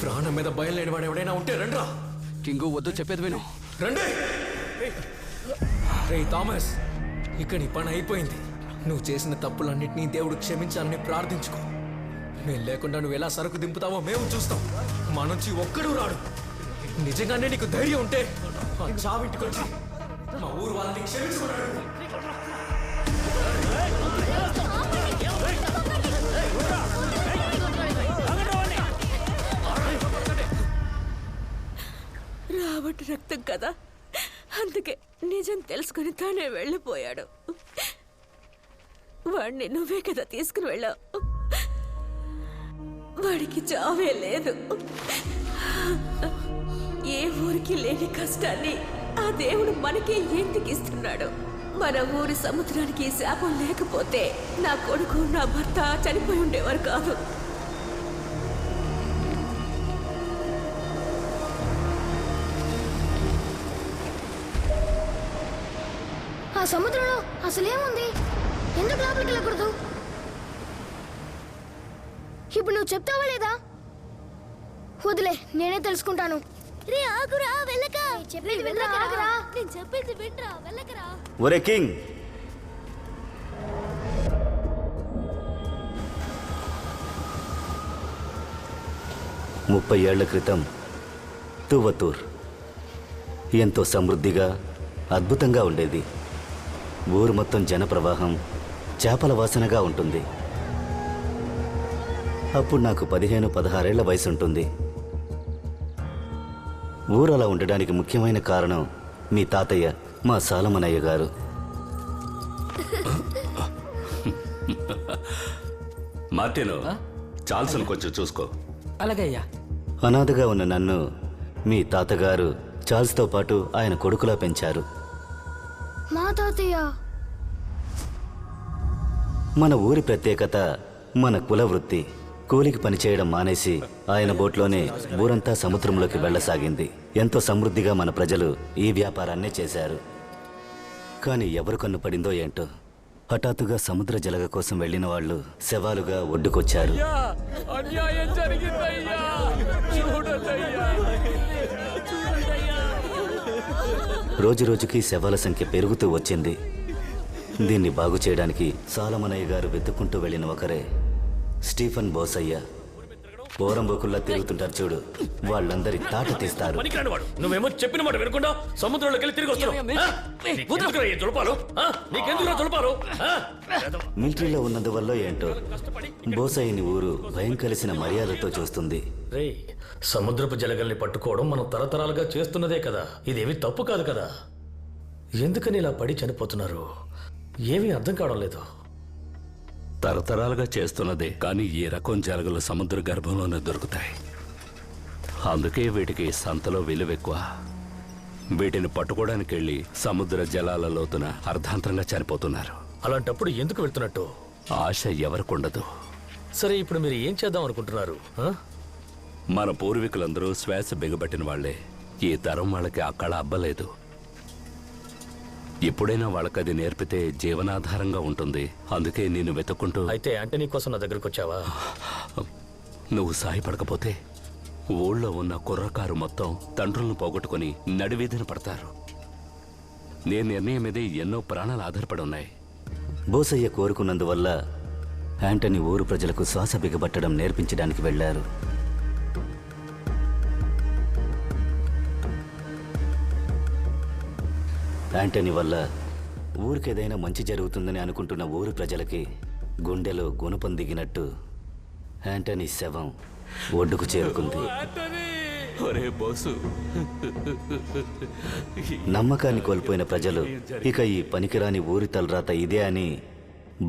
ప్రాణం మీద భయం లేని వాడు ఎవడైనా ఉంటే రండ్రా. కింగు వద్దు, చెప్పేది విను. రండి. రే థామస్, ఇక నీ పని అయిపోయింది. నువ్వు చేసిన తప్పులన్నింటినీ దేవుడు క్షమించాలని ప్రార్థించుకో. నేను లేకుండా నువ్వు ఎలా సరుకు దింపుతావో మేము చూస్తాం. మా నుంచి ఒక్కడూ రాడు. నిజంగానే నీకు ధైర్యం ఉంటే ఆ చావింటికి వచ్చి మా ఊరు వాళ్ళని క్షమించుకున్నాడు. రాబట్టి రక్తం కదా, అందుకే నిజం తెలుసుకుని తానే వెళ్ళిపోయాడు. వాడిని నువ్వే కదా తీసుకుని వెళ్ళావు. వాడికి చావే లేదు. ఏ ఊరికి లేని కష్టాన్ని ఆ దేవుడు మనకే ఎందుకు ఇస్తున్నాడు? మన ఊరి సముద్రానికి శాపం లేకపోతే నా కొడుకు, నా భర్త చనిపోయి ఉండేవారు కాదు. ఆ సముద్రంలో అసలేముంది? ఎందుకు లోపలికి వెళ్ళకూడదు? ఇప్పుడు నువ్వు చెప్తావా లేదా? వదిలే, నేనే తెలుసుకుంటాను. రే ఆగురా వెళ్ళక చెప్పేది వెళ్ళకరా నేను చెప్పేది వింట్రా వెళ్ళకరా ఒరే కింగ్, ముప్పై ఏళ్ల క్రితం తువ్వతూర్ ఎంతో సమృద్ధిగా అద్భుతంగా ఉండేది. ఊరు మొత్తం జనప్రవాహం, చేపల వాసనగా ఉంటుంది. అప్పుడు నాకు 15-16 ఏళ్ల వయసు ఉంటుంది. ఊరు అలా ఉండడానికి ముఖ్యమైన కారణం మీ తాతయ్య, మా సాలమనయ్య గారు. మార్టిను, చాల్సన్ కొంచెం చూసుకో. అలాగే అయ్యా. అనాథగా ఉన్న నన్ను మీ తాతగారు చార్ల్స్తో పాటు ఆయన కొడుకులా పెంచారు. మా తాతయ్య మన ఊరి ప్రత్యేకత మన కుల వృత్తి. కూలికి పనిచేయడం మానేసి ఆయన బోట్లోనే ఊరంతా సముద్రంలోకి వెళ్ళసాగింది. ఎంతో సమృద్ధిగా మన ప్రజలు ఈ వ్యాపారాన్నే చేశారు. కానీ ఎవరు కన్ను పడిందో ఏంటో, హఠాత్తుగా సముద్ర జలగ కోసం వెళ్ళిన వాళ్ళు శవాలుగా ఒడ్డుకొచ్చారు. అన్యాయం జరిగిందయ్యా, చూడదయ్యా. రోజురోజుకి శవాల సంఖ్య పెరుగుతూ వచ్చింది. దీన్ని బాగు చేయడానికి సాలమనయ్య గారు వెతుక్కుంటూ వెళ్ళిన ఒకరే స్టీఫన్ బోసయ్య. పోరంబోకుల్లా తిరుగుతుంటారు చూడు, వాళ్ళందరి తాట తీస్తారు. నువ్వేమో చెప్పిన మాట వినకుండా సముద్రంలోకి వెళ్ళి తిరిగి వస్తున్నావు. మిలిటరీలో ఉన్నందువల్ల ఏంటో బోసయ్యని ఊరు భయం కలిసిన మర్యాదతో చూస్తుంది. రేయ్, సముద్రపు జలగల్ని పట్టుకోవడం మనం తరతరాలుగా చేస్తున్నదే కదా, ఇదేమి తప్పు కాదు కదా. ఎందుకని ఇలా పడి చనిపోతున్నారు? ఏమీ అర్థం కావడం లేదు. తరతరాలుగా చేస్తున్నదే, కానీ ఈ రకం జలగలు సముద్ర గర్భంలోనే దొరుకుతాయి. అందుకే వీటికి సంతలో విలువెక్కువ. వీటిని పట్టుకోవడానికి వెళ్ళి సముద్ర జలాల లోతున అర్ధాంతరంగా చనిపోతున్నారు. అలాంటప్పుడు ఎందుకు వెళ్తున్నట్టు? ఆశ ఎవరికుండదు. సరే, ఇప్పుడు మీరు ఏం చేద్దాం అనుకుంటున్నారు? మన పూర్వీకులందరూ శ్వాస బిగబట్టిన వాళ్లే. ఈ తరం వాళ్ళకి ఆ కళ అబ్బలేదు. ఎప్పుడైనా వాళ్ళకది నేర్పితే జీవనాధారంగా ఉంటుంది. అందుకే నేను వెతుక్కుంటూ. అయితే యాంటనీ కోసం నా దగ్గరకు వచ్చావా? నువ్వు సాయపడకపోతే ఊళ్ళో ఉన్న కుర్రకారు మొత్తం తండ్రులను పోగొట్టుకుని నడివీధిన పడతారు. నీ నిర్ణయం మీద ఎన్నో ప్రాణాలు ఆధారపడి ఉన్నాయి. బోసయ్య కోరుకున్నందువల్ల యాంటనీ ఊరు ప్రజలకు శ్వాస బిగబట్టడం నేర్పించడానికి వెళ్లారు. యాంటనీ వల్ల ఊరికేదైనా మంచి జరుగుతుందని అనుకుంటున్న ఊరు ప్రజలకి గుండెలో గుణపం దిగినట్టు యాంటనీ శవం ఒడ్డుకు చేరుకుంది. నమ్మకాన్ని కోల్పోయిన ప్రజలు ఇక ఈ పనికిరాని ఊరి తలరాత ఇదే అని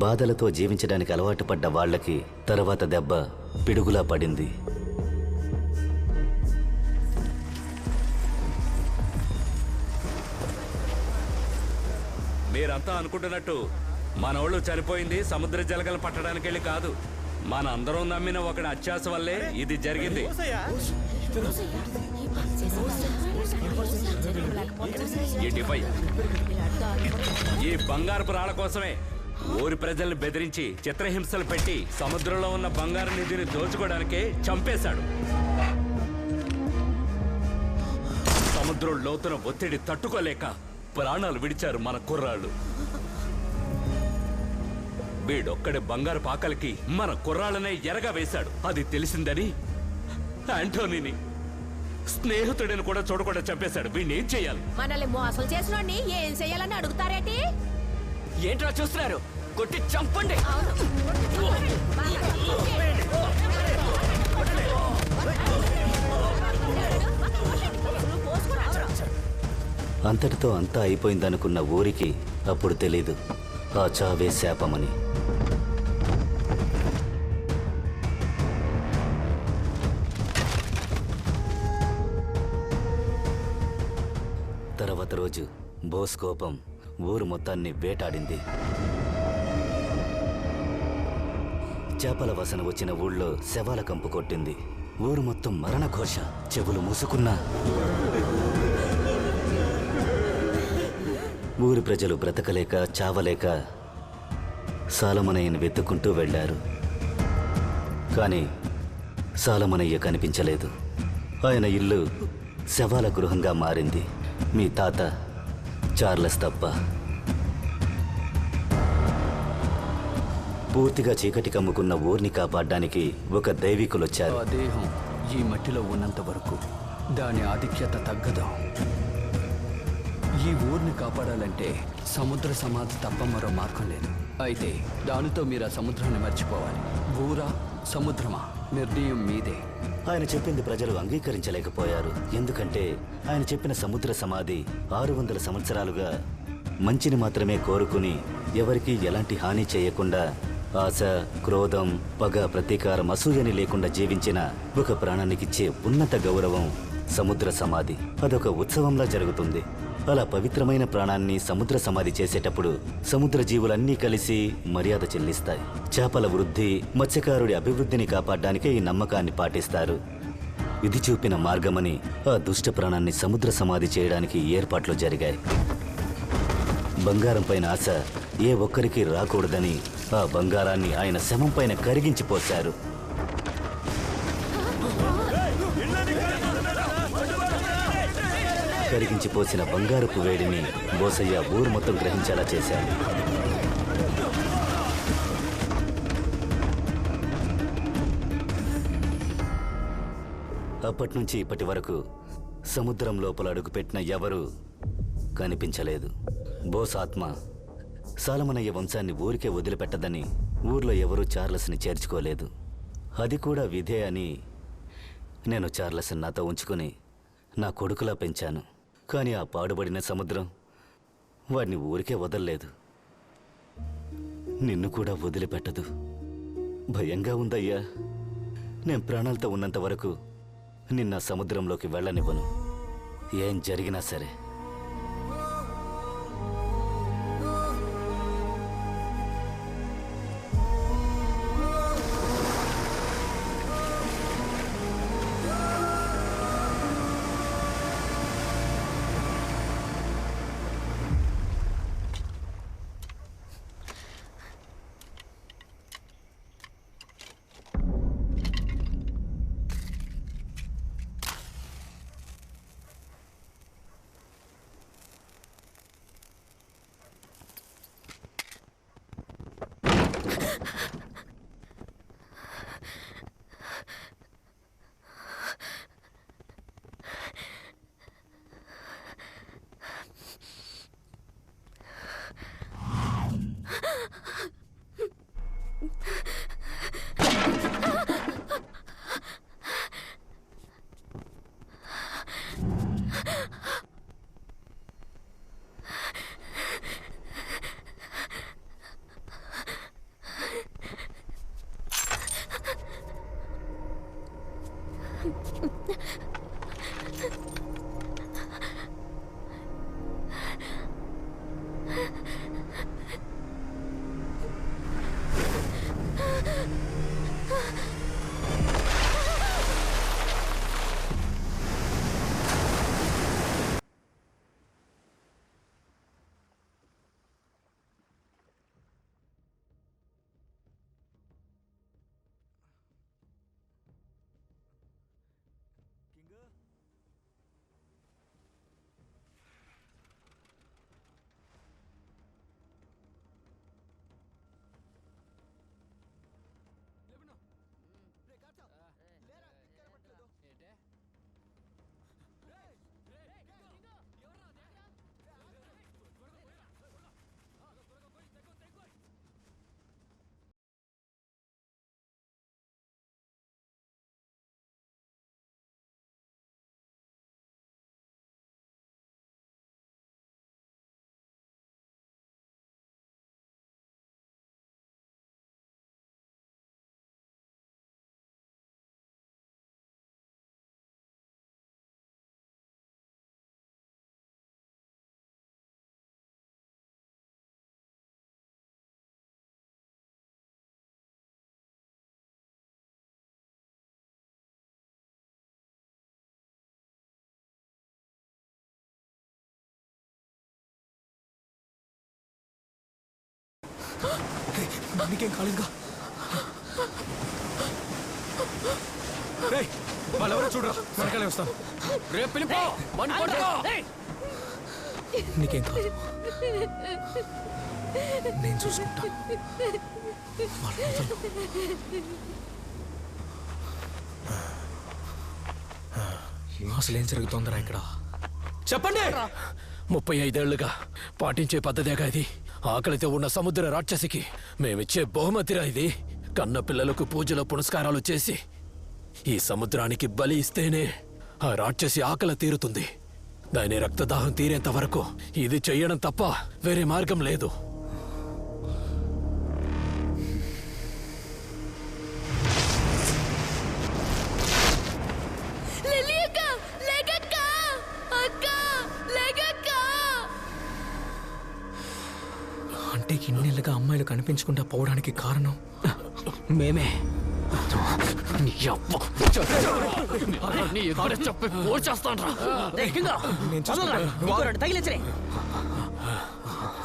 బాధలతో జీవించడానికి అలవాటు పడ్డ వాళ్లకి తర్వాత దెబ్బ పిడుగులా పడింది. మీరంతా అనుకుంటున్నట్టు మనోళ్ళు చనిపోయింది సముద్ర జలగలు పట్టడానికి వెళ్ళి కాదు. మన అందరం నమ్మిన ఒకటి అత్యాస వల్లే ఇది జరిగింది. ఈ బంగారపు రాళ్ల కోసమే ఊరి ప్రజల్ని బెదిరించి చిత్రహింసలు పెట్టి సముద్రంలో ఉన్న బంగారు నిధిని దోచుకోవడానికే చంపేశాడు. సముద్రం లోతున ఒత్తిడి తట్టుకోలేక ప్రాణాలు విడిచారు మన కుర్రాళ్ళు. వీడొక్కడి బంగారు పాకలకి మన కుర్రాళ్ళనే ఎరగా వేశాడు. అది తెలిసిందని యాంటోనీని స్నేహితుడిని కూడా చూడకుండా చంపేశాడు. వీడిని ఏం చేయాలి? మనల్ని మోసం చేసినోడిని ఏం చెయ్యాలని అడుగుతారేటి? ఏంట్రా చూస్తున్నారు? కొట్టి చంపండి. అంతటితో అంతా అయిపోయిందనుకున్న ఊరికి అప్పుడు తెలీదు ఆ చావే శాపమని. తర్వాత రోజు బోస్ కోపం ఊరు మొత్తాన్ని వేటాడింది. చేపల వాసన వచ్చిన ఊళ్ళో శవాల కంపు కొట్టింది. ఊరు మొత్తం మరణ ఘోష. చెవులు మూసుకున్నా ఊరి ప్రజలు బ్రతకలేక చావలేక సాలమనయ్యను వెతుక్కుంటూ వెళ్లారు. కానీ సాలమనయ్య కనిపించలేదు. ఆయన ఇల్లు శవాల గృహంగా మారింది. మీ తాత చార్లెస్ తప్ప. పూర్తిగా చీకటి కమ్ముకున్న ఊరిని కాపాడడానికి ఒక దైవికులొచ్చారు. ఆ దేహం ఈ మట్టిలో ఉన్నంత వరకు దాని ఆధిక్యత తగ్గదు. ఈ ఊరిని కాపాడాలంటే సముద్ర సమాధి తప్ప మరో మార్గం లేదు. అయితే దానితో మీరు ఆ సముద్రాన్ని మర్చిపోవాలి. ఊరా సముద్రమా నిర్ణయం మీదే. ఆయన చెప్పింది ప్రజలు అంగీకరించలేకపోయారు. ఎందుకంటే ఆయన చెప్పిన సముద్ర సమాధి 600 సంవత్సరాలుగా మంచిని మాత్రమే కోరుకుని ఎవరికీ ఎలాంటి హాని చేయకుండా ఆశ, క్రోధం, పగ, ప్రతీకారం, అసూయని లేకుండా జీవించిన ఒక ప్రాణానికిచ్చే ఉన్నత గౌరవం సముద్ర సమాధి. అదొక ఉత్సవంలా జరుగుతుంది. అలా పవిత్రమైన ప్రాణాన్ని సముద్ర సమాధి చేసేటప్పుడు సముద్ర జీవులన్నీ కలిసి మర్యాద చెల్లిస్తాయి. చేపల వృద్ధి, మత్స్యకారుడి అభివృద్ధిని కాపాడడానికే ఈ నమ్మకాన్ని పాటిస్తారు. ఇది చూపిన మార్గమని ఆ దుష్ట ప్రాణాన్ని సముద్ర సమాధి చేయడానికి ఏర్పాట్లు జరిగాయి. బంగారం పైన ఆశ ఏ ఒక్కరికి రాకూడదని ఆ బంగారాన్ని ఆయన శవం పైన కరిగించిపోశారు. కరిగించిపోసిన బంగారపు వేడిని బోసయ్య ఊరు మొత్తం గ్రహించేలా చేశాడు. అప్పటి నుంచి ఇప్పటి వరకు సముద్రం లోపల అడుగుపెట్టిన ఎవరూ కనిపించలేదు. బోస్ ఆత్మ సాలమనయ్య వంశాన్ని ఊరికే వదిలిపెట్టదని ఊర్లో ఎవరూ చార్లెస్ని చేర్చుకోలేదు. అది కూడా విధే అని నేను చార్లెస్ని నాతో ఉంచుకుని నా కొడుకులా పెంచాను. కానీ ఆ పాడుబడిన సముద్రం వాడిని ఊరికే వదల్లేదు. నిన్ను కూడా వదిలిపెట్టదు. భయంగా ఉందయ్యా. నేను ప్రాణాలతో ఉన్నంత వరకు నిన్న సముద్రంలోకి వెళ్ళనివ్వను, ఏం జరిగినా సరే. నీకేం కాలింగా? వాళ్ళెవరో చూడరా వెనకాలే వస్తాను రేపు పిలిపో బండి పట్టుకో నీకేం కాదు నేను చూసుకుంటా అసలు ఏం జరుగుతోందిరా ఇక్కడ చెప్పండి 35 ఏళ్లుగా పాటించే పద్ధతేగా ఇది ఆకలితో ఉన్న సముద్ర రాక్షసికి మేమిచ్చే బహుమతిరా ఇది కన్న పిల్లలకు పూజలు పునస్కారాలు చేసి ఈ సముద్రానికి బలి ఇస్తేనే ఆ రాక్షసి ఆకలి తీరుతుంది దాని రక్తదాహం తీరేంత వరకు ఇది చెయ్యడం తప్ప వేరే మార్గం లేదు అంటే ఇన్నేళ్ళుగా అమ్మాయిలు కనిపించకుండా పోవడానికి కారణం మేమే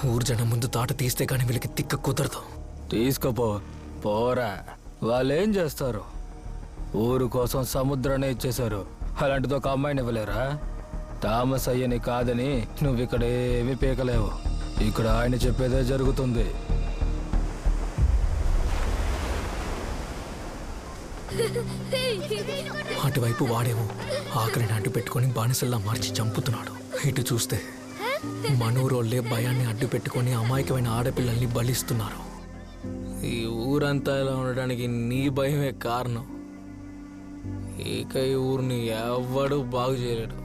ఊరు జనం ముందు తాట తీస్తే కానీ వీళ్ళకి తిక్క కుదరదు తీసుకోపో పోరా వాళ్ళేం చేస్తారు ఊరు కోసం సముద్రాన్ని ఇచ్చేశారు అలాంటిది ఒక అమ్మాయిని ఇవ్వలేరా థామస్ అయ్యని కాదని నువ్వు ఇక్కడ ఏమీ పీకలేవు ఇక్కడ ఆయన చెప్పేదే జరుగుతుంది అటువైపు వాడేమో ఆకలిని అడ్డు పెట్టుకొని బానిసల్లా మార్చి చంపుతున్నాడు ఇటు చూస్తే మనూరోళ్ళే భయాన్ని అడ్డు పెట్టుకొని అమాయకమైన ఆడపిల్లల్ని బలిస్తున్నారు ఈ ఊరంతా ఇలా ఉండడానికి నీ భయమే కారణం ఇక ఈ ఊరిని ఎవ్వడూ బాగు చేయలేడు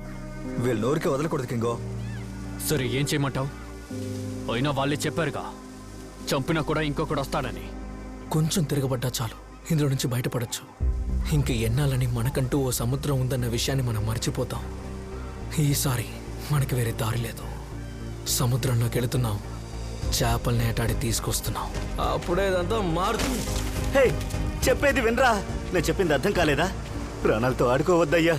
వీళ్ళు నోరికే వదలకూడదు కింగో సరే ఏం చేయమంటావు అయినా వాళ్ళే చెప్పారుగా చంపినా కూడా ఇంకొకడు వస్తాడని కొంచెం తిరగబడ్డా చాలు ఇందులో నుంచి బయటపడచ్చు ఇంక ఎన్నాలని మనకంటూ ఓ సముద్రం ఉందన్న విషయాన్ని మనం మర్చిపోతాం ఈసారి మనకి వేరే దారి లేదు సముద్రంలోకి వెళుతున్నాం చేపల్ని ఏటాడి తీసుకొస్తున్నాం అప్పుడే ఇదంతా మారుతుంది హే చెప్పేది వినరా నేను చెప్పింది అర్థం కాలేదా ప్రాణాలతో ఆడుకోవద్దయ్యా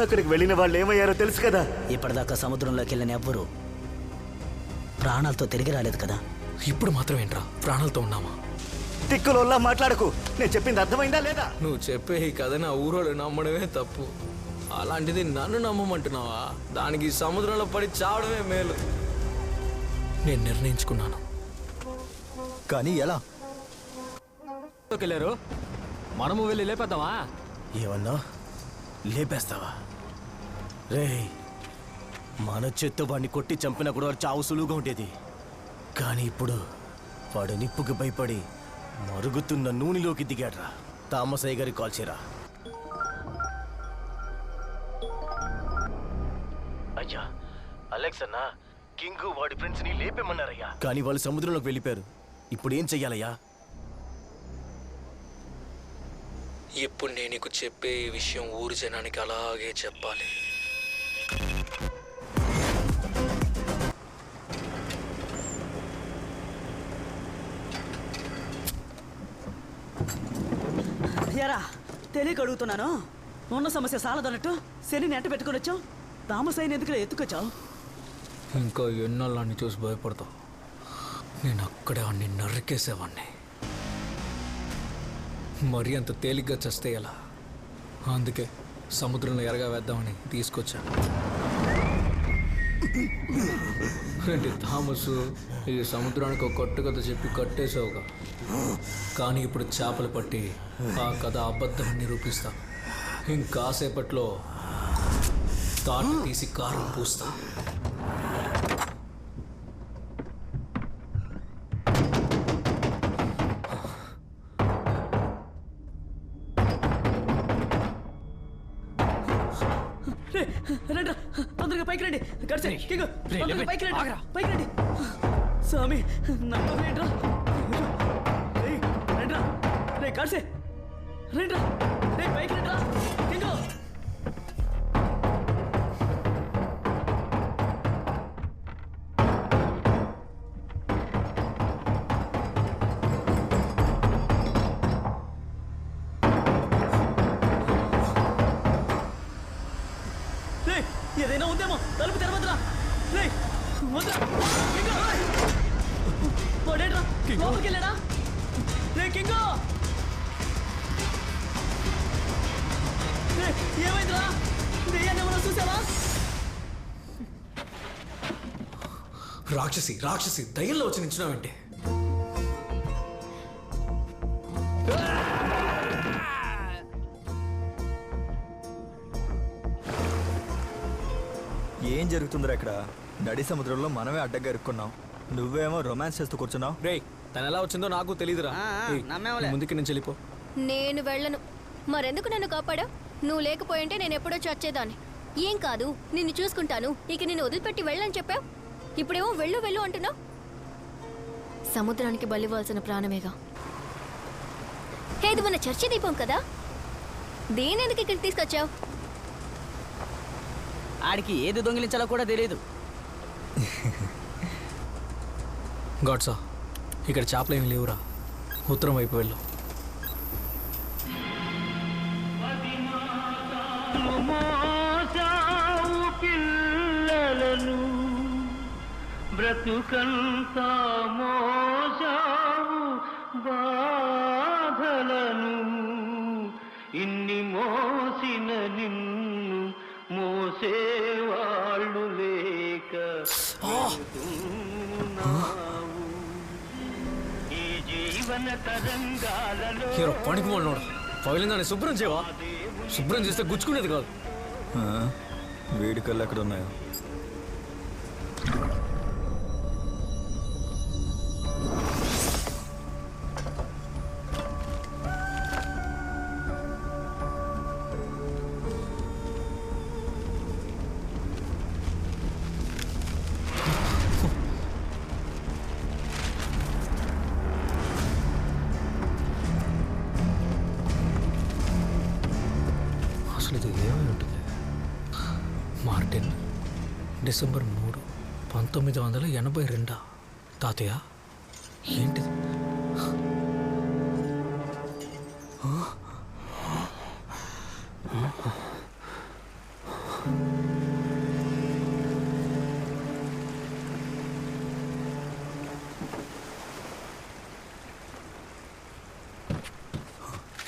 అక్కడికి వెళ్ళిన వాళ్ళు ఏమయ్యారో తెలుసు కదా ఇప్పటిదాకా సముద్రంలోకి వెళ్ళిన ఎవ్వరు ప్రాణాలతో తిరిగి రాలేదు కదా ఇప్పుడు మాత్రం ఏంట్రా ప్రాణాలతో ఉన్నామా తిక్కులోలా మాట్లాడకు నేను చెప్పింది అర్థమైందా లేదా నువ్వు చెప్పే ఈ కథ నా ఊరోళ్ళు నమ్మడమే తప్పు అలాంటిది నన్ను నమ్మమంటున్నావా దానికి సముద్రంలో పడి చావడమే మేలు నేను నిర్ణయించుకున్నాను కానీ ఎలా వెళ్ళారు మనము వెళ్ళి లేపేద్దామా ఏమన్నా లేపేస్తావా రేయ్ మన చేత్తో వాడిని కొట్టి చంపినా కూడా వాడు చావు సులువుగా ఉండేది కానీ ఇప్పుడు వాడు నిప్పుకి భయపడి మరుగుతున్న నూనెలోకి దిగాడ్రా థామస్ అయ్య గారికి కాల్ చేయరా అయ్యా అలెక్స్ అన్న కింగ్ వాడి ఫ్రెండ్స్ ని లేపేమన్నారయ్యా కానీ వాళ్ళు సముద్రంలోకి వెళ్ళిపోయారు ఇప్పుడు ఏం చెయ్యాలయ్యా ఇప్పుడు నేను నీకు చెప్పే ఈ విషయం ఊరు జనానికి అలాగే చెప్పాలి యారా తెలియక అడుగుతున్నాను ఉన్న సమస్య సాలదన్నట్టు శనిని ఎంట పెట్టుకుని వచ్చావు థామస్ అయిన ఎందుకు ఎత్తుకొచ్చావు ఇంకా ఎన్నాళ్ళని చూసి భయపడతావు నేను అక్కడే అన్ని నరికేసేవాడిని మరీ అంత తేలిగ్గా చస్తే ఎలా అందుకే సముద్రంలో ఎరగా వేద్దామని తీసుకొచ్చాను అంటే థామస్ ఈ సముద్రానికి ఒక కొట్టు కథ చెప్పి కట్టేసావుగా కానీ ఇప్పుడు చేపలు పట్టి ఆ కథ అబద్ధాన్ని నిరూపిస్తా ఇంకాసేపట్లో తాట తీసి కారం పూస్తా రండి తొందరగా పైకి రండి గడిచే పైకి రండి పైకి రండి స్వామి నన్ను రండ్రా రండ్రా రే గడిచే రండ్రా రే పైకి రండ్రా కింగో ఏదైనా ఉందేమో తలుపు తెరవద్దురా రే వద్దురా వాడేడ్రా లోపలికి వెళ్ళాడా రే కింగో ఏమైందిరా దెయ్యాన్ని ఏమన్నా చూసావా? రాక్షసి రాక్షసి దయ్యంలో వచ్చి నించున్నావంటే ఏం జరుగుతుందిరా ఇక్కడ? నడి సముద్రంలో మనమే అడ్డగా ఇరుక్కున్నాం, నువ్వేమో రొమాన్స్ చేస్తూ కూర్చున్నావు. రే తను ఎలా వచ్చిందో నాకు తెలియదురా. ముందుకి నుంచి వెళ్ళిపో. నేను వెళ్ళను. మరెందుకు నన్ను కాపాడా? నువ్వు లేకపోయింటే నేను ఎప్పుడో చచ్చేదాన్ని. ఏం కాదు, నిన్ను చూసుకుంటాను. ఇక నిన్ను వదిలిపెట్టి వెళ్ళని చెప్పావు, ఇప్పుడేమో వెళ్ళు వెళ్ళు అంటున్నావు. సముద్రానికి బలివ్వాల్సిన ప్రాణమేగా. ఇది మన చర్చి దీపం కదా, దేనెందుకు ఇక్కడికి తీసుకొచ్చావు? ఆడికి ఏది దొంగిలించాలో కూడా తెలియదు. గాడ్సా, ఇక్కడ చేపలు ఏమి లేవురా. ఉత్తరం వైపు వెళ్ళు. పిల్లలను బ్రతుకంతా మోసావు బాధలను, ఇన్ని మోసిన నిన్ను మోసేవాళ్ళు లేక ఈ జీవన తరంగాలలో పనికి మొన్నోడు పగిలిందాన్ని శుభ్రం చేయవా? శుభ్రం చేస్తే గుచ్చుకునేది కాదు. వేడికల్లు ఎక్కడ ఉన్నాయో? అసలు ఇది ఏమై ఉంటుంది? Martin, December 3, 1982. తాతయ్య ఏంటిది?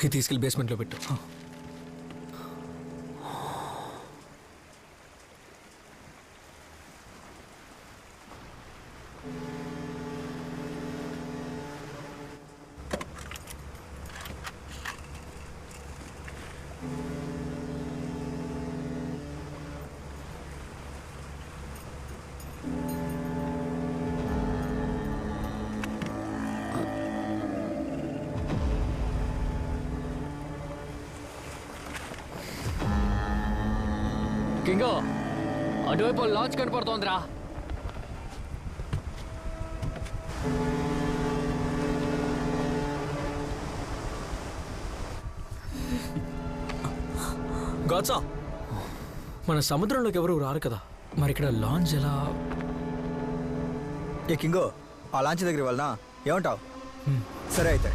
ఇది తీసుకెళ్ళి బేస్మెంట్లో పెట్టు. కింగో, అటువైపు లాంచ్ కనపడుతోందిరా. గాడ్సా, మన సముద్రంలోకి ఎవరు రారు కదా, మరి ఇక్కడ లాంచ్ ఎలా? ఏ కింగో, ఆ లాంచ్ దగ్గర వెళ్ళనా? ఏమంటావు? సరే అయితే.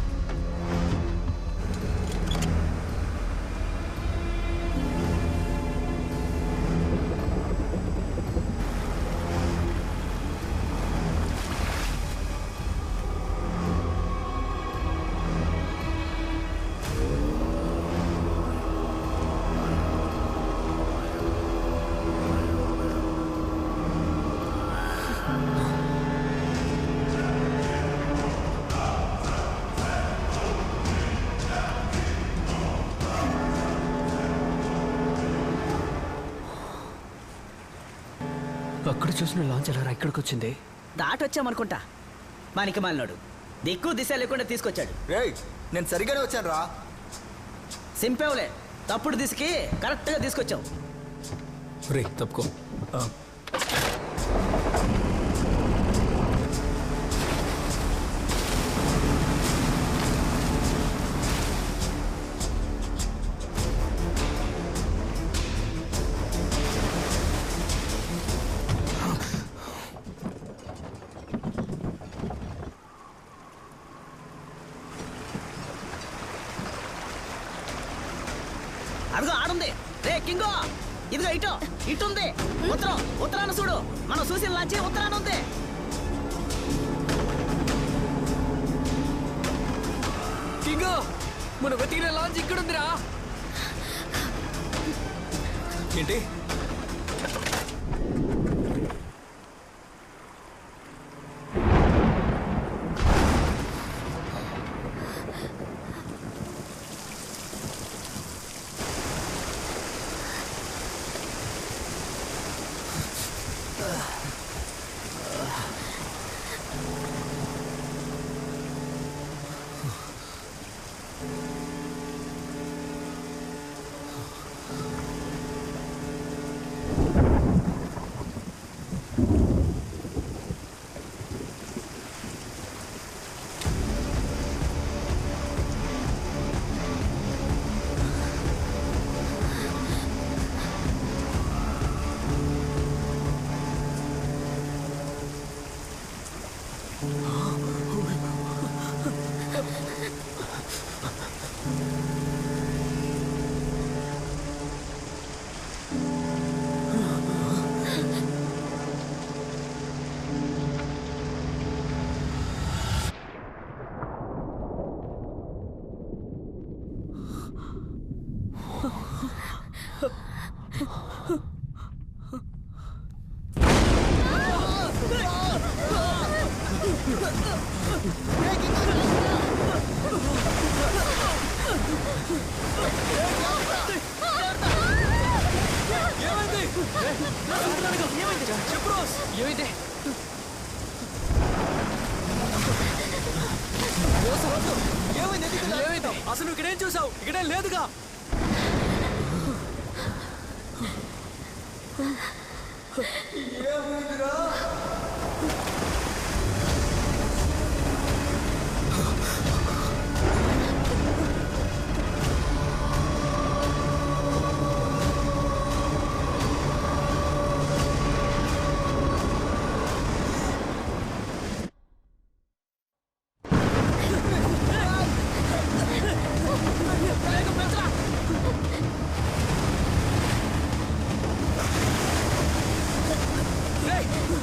అక్కడ చూసిన లాంచ్ ఎలా ఇక్కడికి వచ్చింది? దాటొచ్చామనుకుంటా. మనకి మాలినోడు దిక్కు దిశ లేకుండా తీసుకొచ్చాడు. నేను సరిగ్గానే వచ్చాను రా. సింపేవులే, తప్పుడు దిశకి కరెక్ట్గా తీసుకొచ్చావు. రే తప్పుకో. అదిగో ఆడుంది. రే కింగో, ఇదిగో ఇటు ఇటుంది. ఉత్తరాన చూడు, మనం చూసిన లాంచి ఉత్తరాన ఉంది. కింగో, మన వెతికిన లాంచ్ ఇక్కడుందిరా. ఏంటి? అసలు ఇక్కడేం చూసావు? ఇక్కడేం లేదుగా.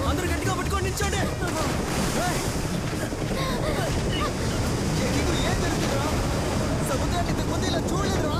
అందరూ గట్టిగా పట్టుకొని నిల్చోండి. ఏం జరుగుతుందిరా? సముద్రాన్ని ఇంతకుముందు ఇలా చూడలేదురా.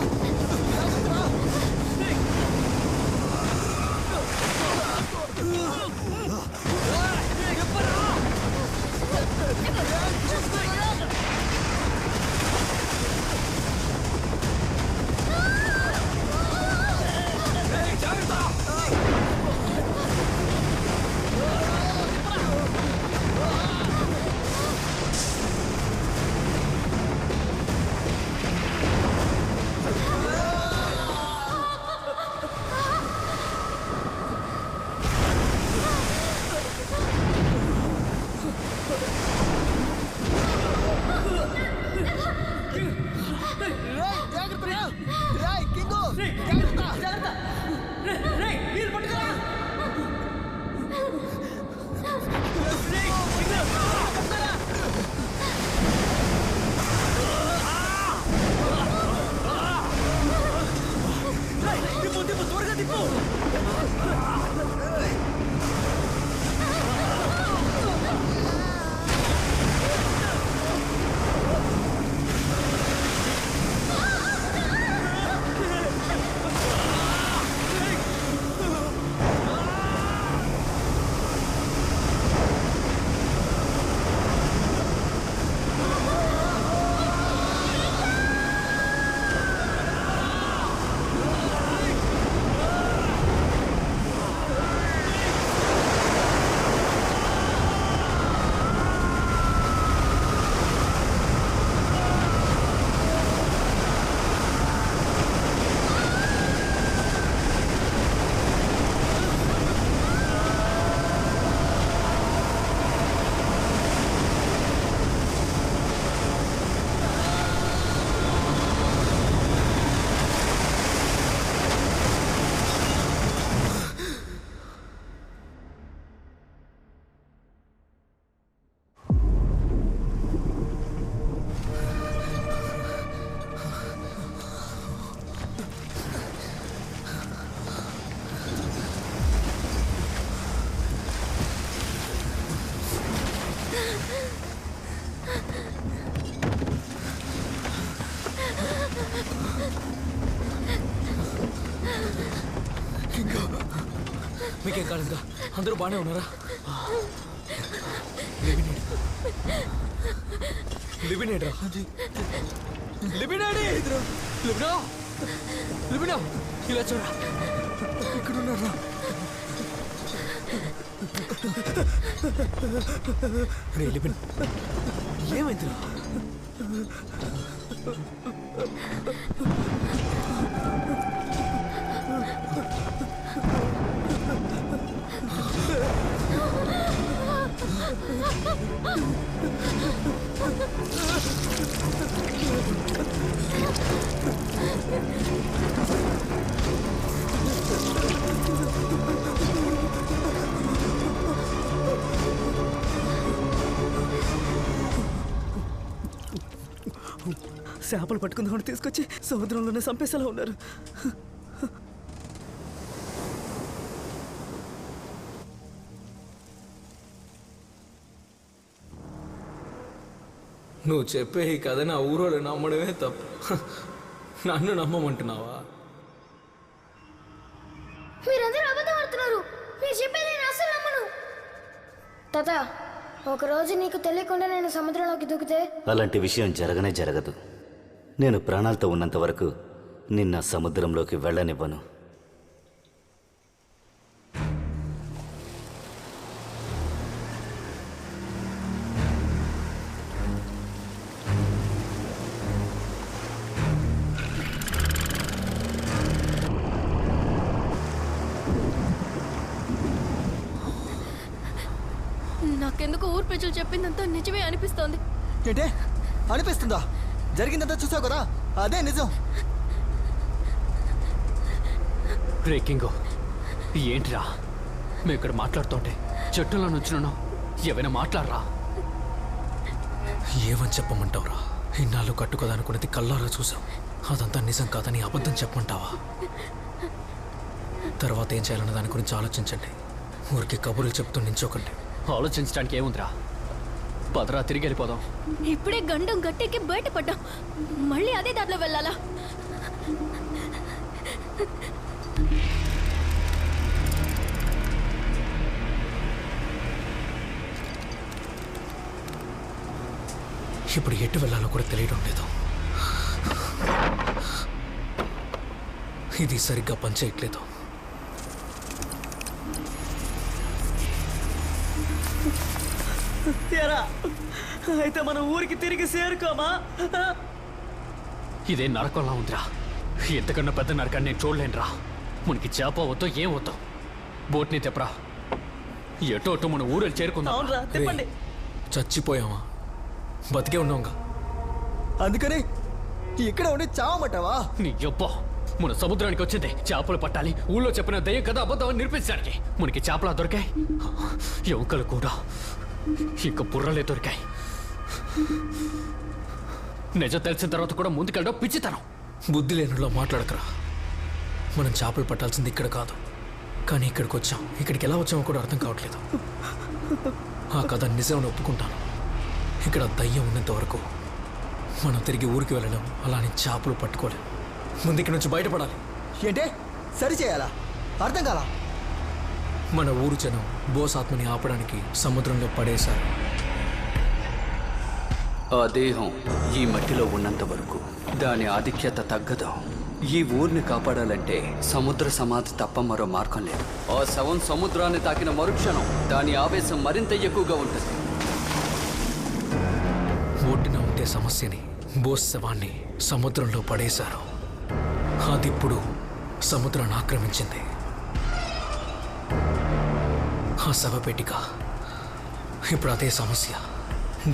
మీకేం కాలేదుగా? అందరూ బాగానే ఉన్నారా? లిబినేట్రా లిబినాడి లిబినా లిబినా ఇలా చూడరా, ఇక్కడ ఉన్నారా? రే లిబిన్, ఏమైందిరా? చేపలు పట్టుకుందామని తీసుకొచ్చి సముద్రంలోనే చంపేసేలా ఉన్నారు. నువ్వు చెప్పే ఈ కథ నా ఊరోళ్ళు నమ్మడమే తప్పు. నన్ను నమ్మమంటున్నావా? మీరందరూ అబద్ధం ఆడుతున్నారు. మీరు చెప్పేది నేను అసలు నమ్మను. తాత, ఒకరోజు నీకు తెలియకుండా నేను సముద్రంలోకి దూకితే? అలాంటి విషయం జరగనే జరగదు. నేను ప్రాణాలతో ఉన్నంత వరకు నిన్న సముద్రంలోకి వెళ్ళనివ్వను. నాకెందుకు ఊరు ప్రజలు చెప్పిందంతా నిజమే అనిపిస్తోంది. ఏంటే అనిపిస్తుందా? జరిగిందంతా చూసావు కదా, అదే నిజం. రే కింగు, ఏంటిరా మేము ఇక్కడ మాట్లాడుతుంటే చెట్టులో నుంచున్నాను? ఏమైనా మాట్లాడరా? ఏమని చెప్పమంటావురా? ఇన్నాళ్ళు కట్టుకోదనుకున్నది కల్లారా చూసాం. అదంతా నిజం కాదని అబద్ధం చెప్పమంటావా? తర్వాత ఏం చేయాలన్న దాని గురించి ఆలోచించండి. ఊరికి కబుర్లు చెప్తూ నించోకండి. ఆలోచించడానికి ఏముందిరా? పదరా, తిరిగి వెళ్ళిపోదాం. ఇప్పుడే గండం గట్టెక్కి బయటపడ్డాం, మళ్ళీ అదే దారిలో వెళ్ళాలా? ఇప్పుడు ఎటు వెళ్ళాలో కూడా తెలియడం లేదు. ఇది సరిగ్గా పనిచేయట్లేదు. అయితే మనం ఊరికి తిరిగి చేరుకోమా? ఇదే నరకంలా ఉందిరా. ఎంతకన్నా పెద్ద నరకాన్ని నేను చూడలేనురా. మనకి చేప వద్దో ఏం వద్దో బోట్ని తెప్పరా. ఎటో అటు మన ఊరు చేరుకుందాం. చచ్చిపోయావా? బతికే ఉన్నాంగా. అందుకని ఇక్కడ ఉండి చావమంటావా? నీ యబ్బ, మన సముద్రానికి వచ్చింది చేపలు పట్టాలి, ఊళ్ళో చెప్పిన దయ్యం కదా అబద్ధం అని నిరూపించడానికి. మనకి చేపలా దొరికాయి, ఎముకలు కూడా ఇంకా బుర్రలే దొరికాయి. నిజం తెలిసిన తర్వాత కూడా ముందుకెళ్ళడం పిచ్చితనం. బుద్ధి లేనులో మాట్లాడకరా. మనం చేపలు పట్టాల్సింది ఇక్కడ కాదు, కానీ ఇక్కడికి వచ్చాం. ఇక్కడికి ఎలా వచ్చామో కూడా అర్థం కావట్లేదు. ఆ కథ నిజం ఒప్పుకుంటాను. ఇక్కడ దయ్యం ఉన్నంత వరకు మనం తిరిగి ఊరికి వెళ్ళడం, అలానే చేపలు పట్టుకోలేం. ముందు ఇక్కడి నుంచి బయటపడాలి. ఏంటే సరి చేయాలా? అర్థం కాలా? మన ఊరు జనం బోస్ ఆత్మని ఆపడానికి సముద్రంలో పడేశారు. ఆ దేహం ఈ మట్టిలో ఉన్నంత వరకు దాని ఆధిక్యత తగ్గదు. ఈ ఊరిని కాపాడాలంటే సముద్ర సమాధి తప్ప మరో మార్గం లేదు. ఆ శవం సముద్రాన్ని తాకిన మరుక్షణం దాని ఆవేశం మరింత ఎక్కువగా ఉంటుంది. ఒడ్డున ఉండే సమస్యని, బోస్ శవాన్ని సముద్రంలో పడేశారు. అది ఇప్పుడు సముద్రాన్ని ఆక్రమించింది. ఆ శవపేటిక ఇప్పుడు అదే సమస్య.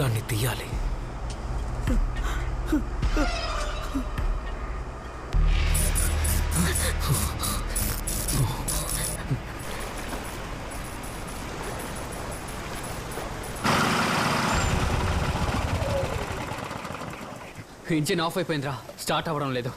దాన్ని తీయాలి. ఇంజిన్ ఆఫ్ అయిపోయిందిరా, స్టార్ట్ అవ్వడం లేదు.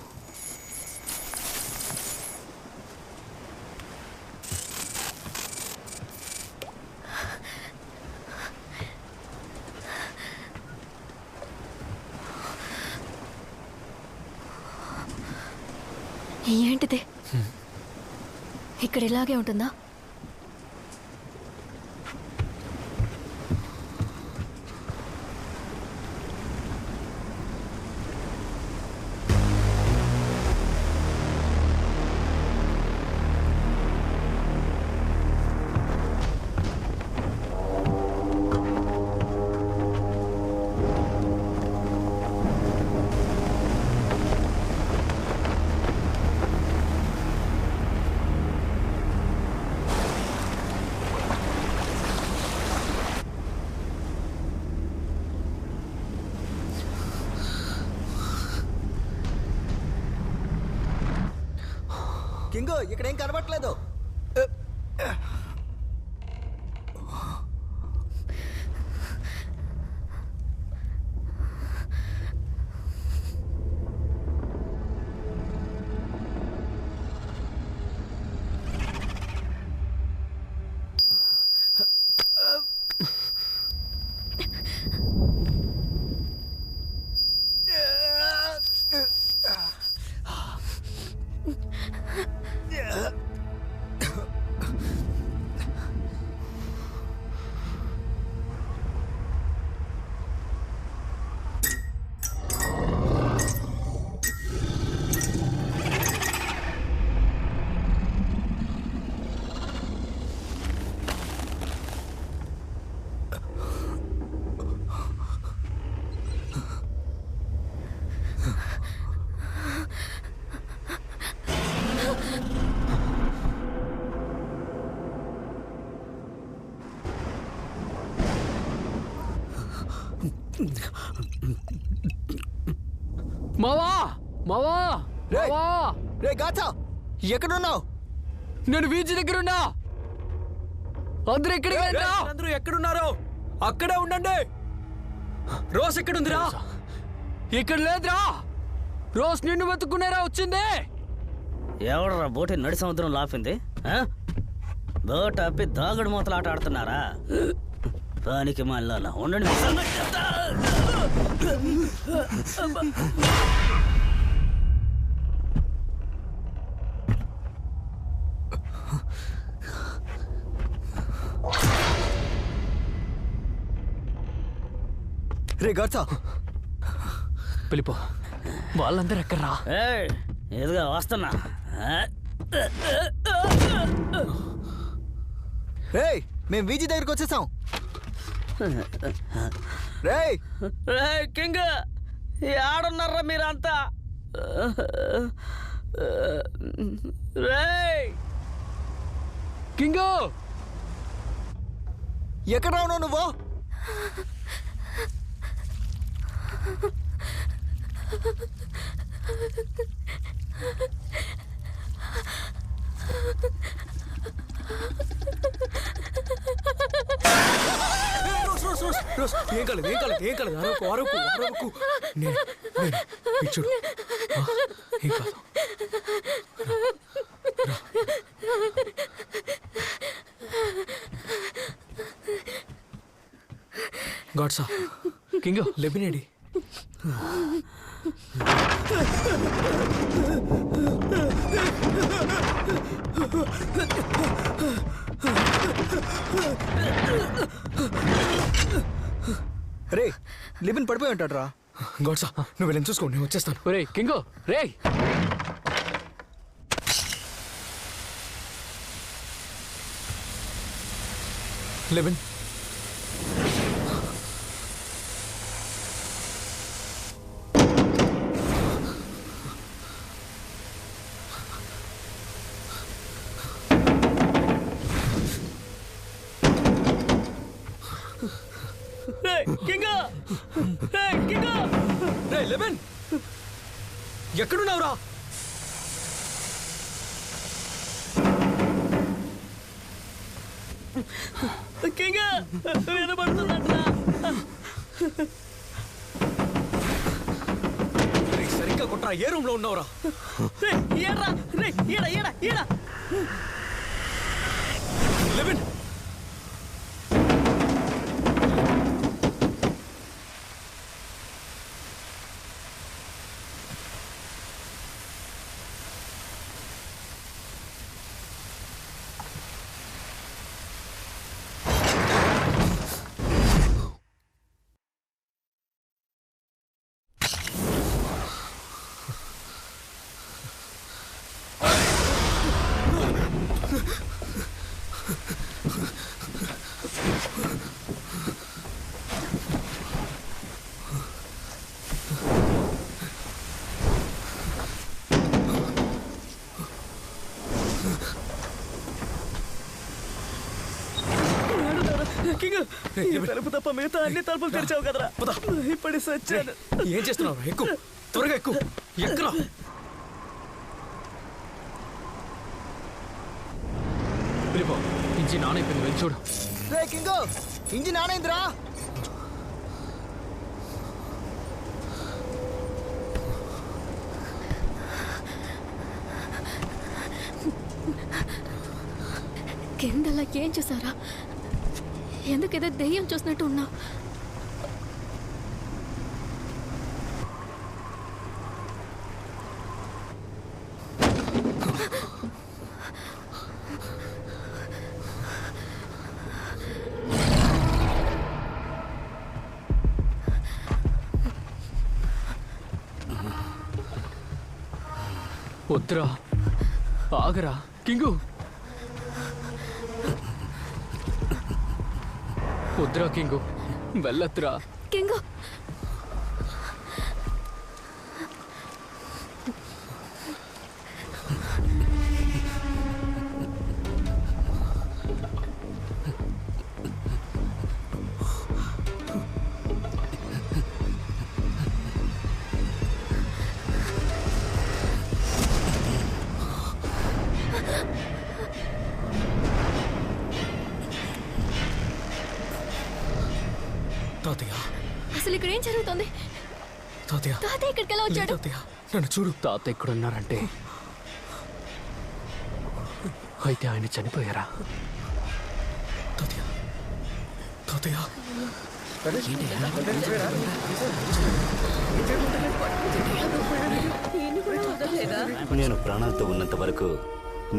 ఏంటిది? ఇక్కడ ఇలాగే ఉంటుందా? కింగు ఇక్కడేం కనబట్లేదు. మావా మావా మావా రే గాథ ఎక్కడున్నావు? నేను బీచ్ దగ్గర ఉన్నా. అందరూ ఎక్కడికి వెళ్ళరా? అందరూ ఎక్కడున్నారో అక్కడే ఉండండి. రోజ్ ఎక్కడుందిరా? ఇక్కడ లేదురా. రోజ్ నిన్ను వెతుక్కునేరా వచ్చింది. ఎవడరా బోటి నడి సముద్రం లాపింది? బోట్ అప్పి దాగుడు మూతలు ఆట ఆడుతున్నారా? పనికి మళ్ళా ఉండండి. రే గాడ్సా వెళ్ళిపో. వాళ్ళందరూ ఎక్కడ్రా? ఎదుగా వస్తున్నా. రేయ్ మేము వీజీ దగ్గరికి వచ్చేసాం. రేయ్ కింగ్ ఆడున్నారా మీరంతా? రేయ్ కింగు ఎక్కడ రావున్నావు నువ్వు? ఏం కాలేదు ఏం కాలేదు ఏం కాలేదు. అరవకు అరవకు అరవకు. నేను చూడు ఏం కాదు. గాడ్సా కింగ్ లెబినేడి. రే లిబిన్ పడిపోయి ఉంటాడు రా. గాడ్సా నువ్వు వెళ్ళని చూసుకో, నేను వచ్చేస్తాను. రే కింగు రే లెబిన్ ఎక్కడున్నావురా? సరిగ్గా కొట్టరా. ఏ రూమ్ లో ఉన్నావురా? లెవిన్ తలుపు తప్ప మిగతా అన్ని తలుపులు తెరిచావు కదరా. ఇప్పుడు సచ్చాను. ఏం చేస్తున్నావు? ఎక్కువ త్వరగా ఎక్కువ. ఎక్కరా? వెళ్ళిపో ఇంజిన్ ఆన్ అయిపోయింది వెళ్ళి చూడు. రే కింగు ఇంజిన్ ఆన్ అయిందిరా. కిందలా ఏం చూసారా? ఎందుకేదో దెయ్యం చూసినట్టు ఉన్నా. వద్దురా ఆగరా కింగు. వద్దురా కింగు వెళ్ళొద్దురా. కింగు తాతయ్య అసలు ఇక్కడ ఏం జరుగుతుంది? తాతయ్య తాతయ్య ఇక్కడికి ఎలా వచ్చాడు? తాతయ్య నన్ను చూడు. తాతయ్య ఎక్కడున్నారంటే అయితే ఆయన చనిపోయారా? తాతయ్య తాతయ్య నేను ప్రాణాలతో ఉన్నంత వరకు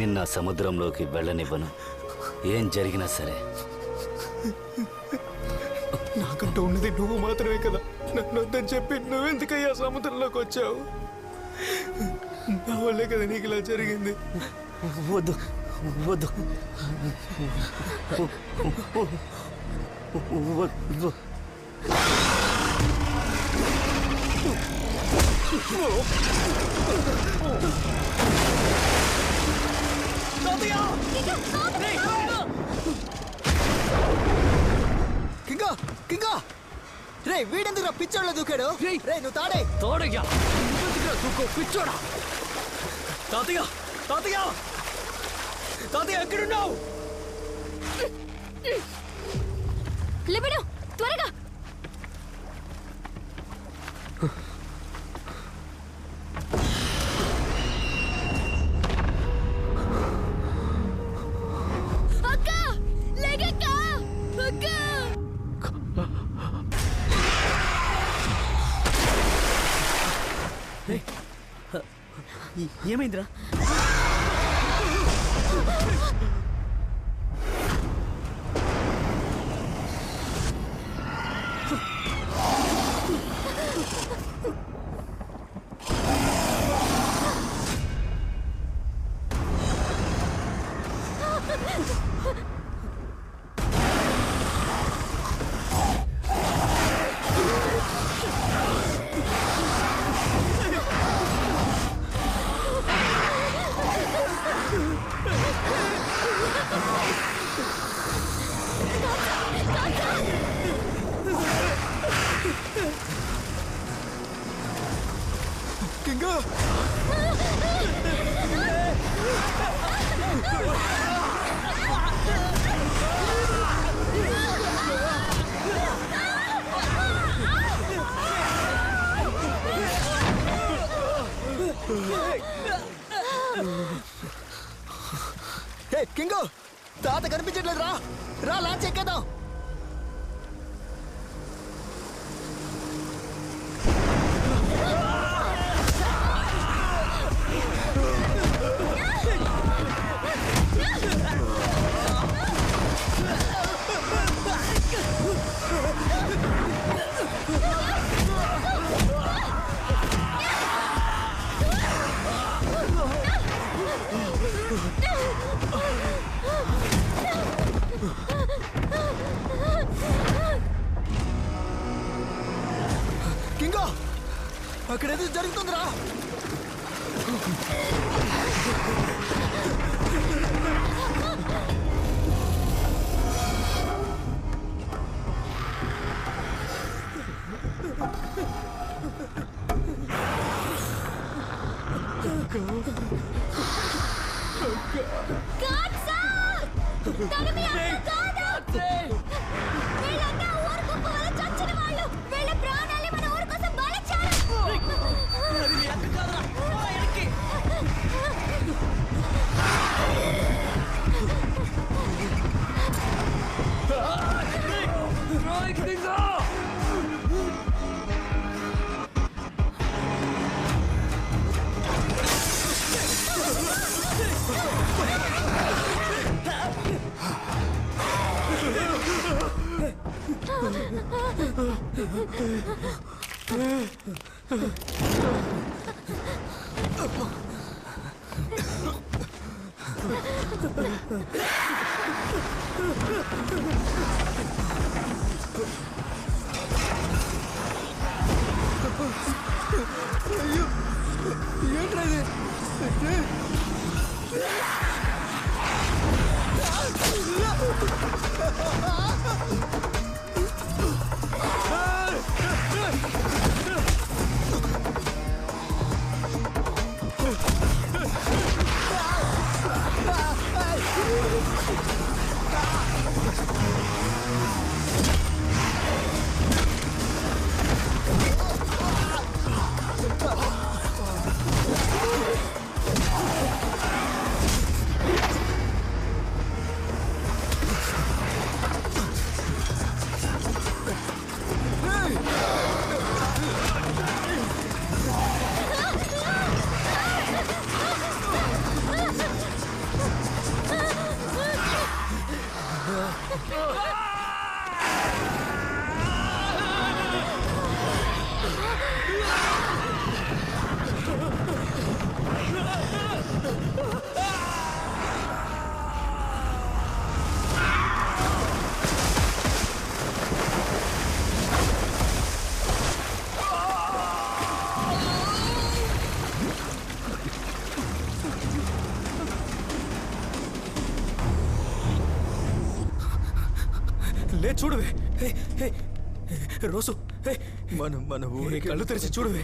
నిన్న సముద్రంలోకి వెళ్ళనివ్వను. ఏం జరిగినా సరే. నాకంటూ ఉన్నది నువ్వు మాత్రమే కదా. నన్ను వద్దని చెప్పి నువ్వెందుకయ్యా సముద్రంలోకి వచ్చావు? నా వల్లే కదా నీకు ఇలా జరిగింది. వద్దు వద్దు వద్దు. కింగా కింగా రే వీడెందుకు పిచ్చోళ్ళ దూకాడు? రే నువ్వు తాడే తోడయ్యా పిచ్చోడా. తాతయ్య తాతయ్య తాతయ్య ఎక్కడున్నావు? లిబిడో త్వరగా. అక్క లేగక్క అక్క. ఏమైందిరా? కింగా కింగు తాత కనిపించట్లేదు. రా రా లాంచ్ ఎక్కేద్దాం. కింగా అక్కడ ఏదో జరుగుతుందిరా. God, sir! వీళ్ళంతా ఊరు కుక్క వల్ల చచ్చిన వాళ్ళు. వీళ్ళ ప్రాణాల్ని మన ఊరు కోసం బలిచ్చారు. లే చూడవే. రోజు మన ఊరి కళ్ళు తెరిచి చూడవే.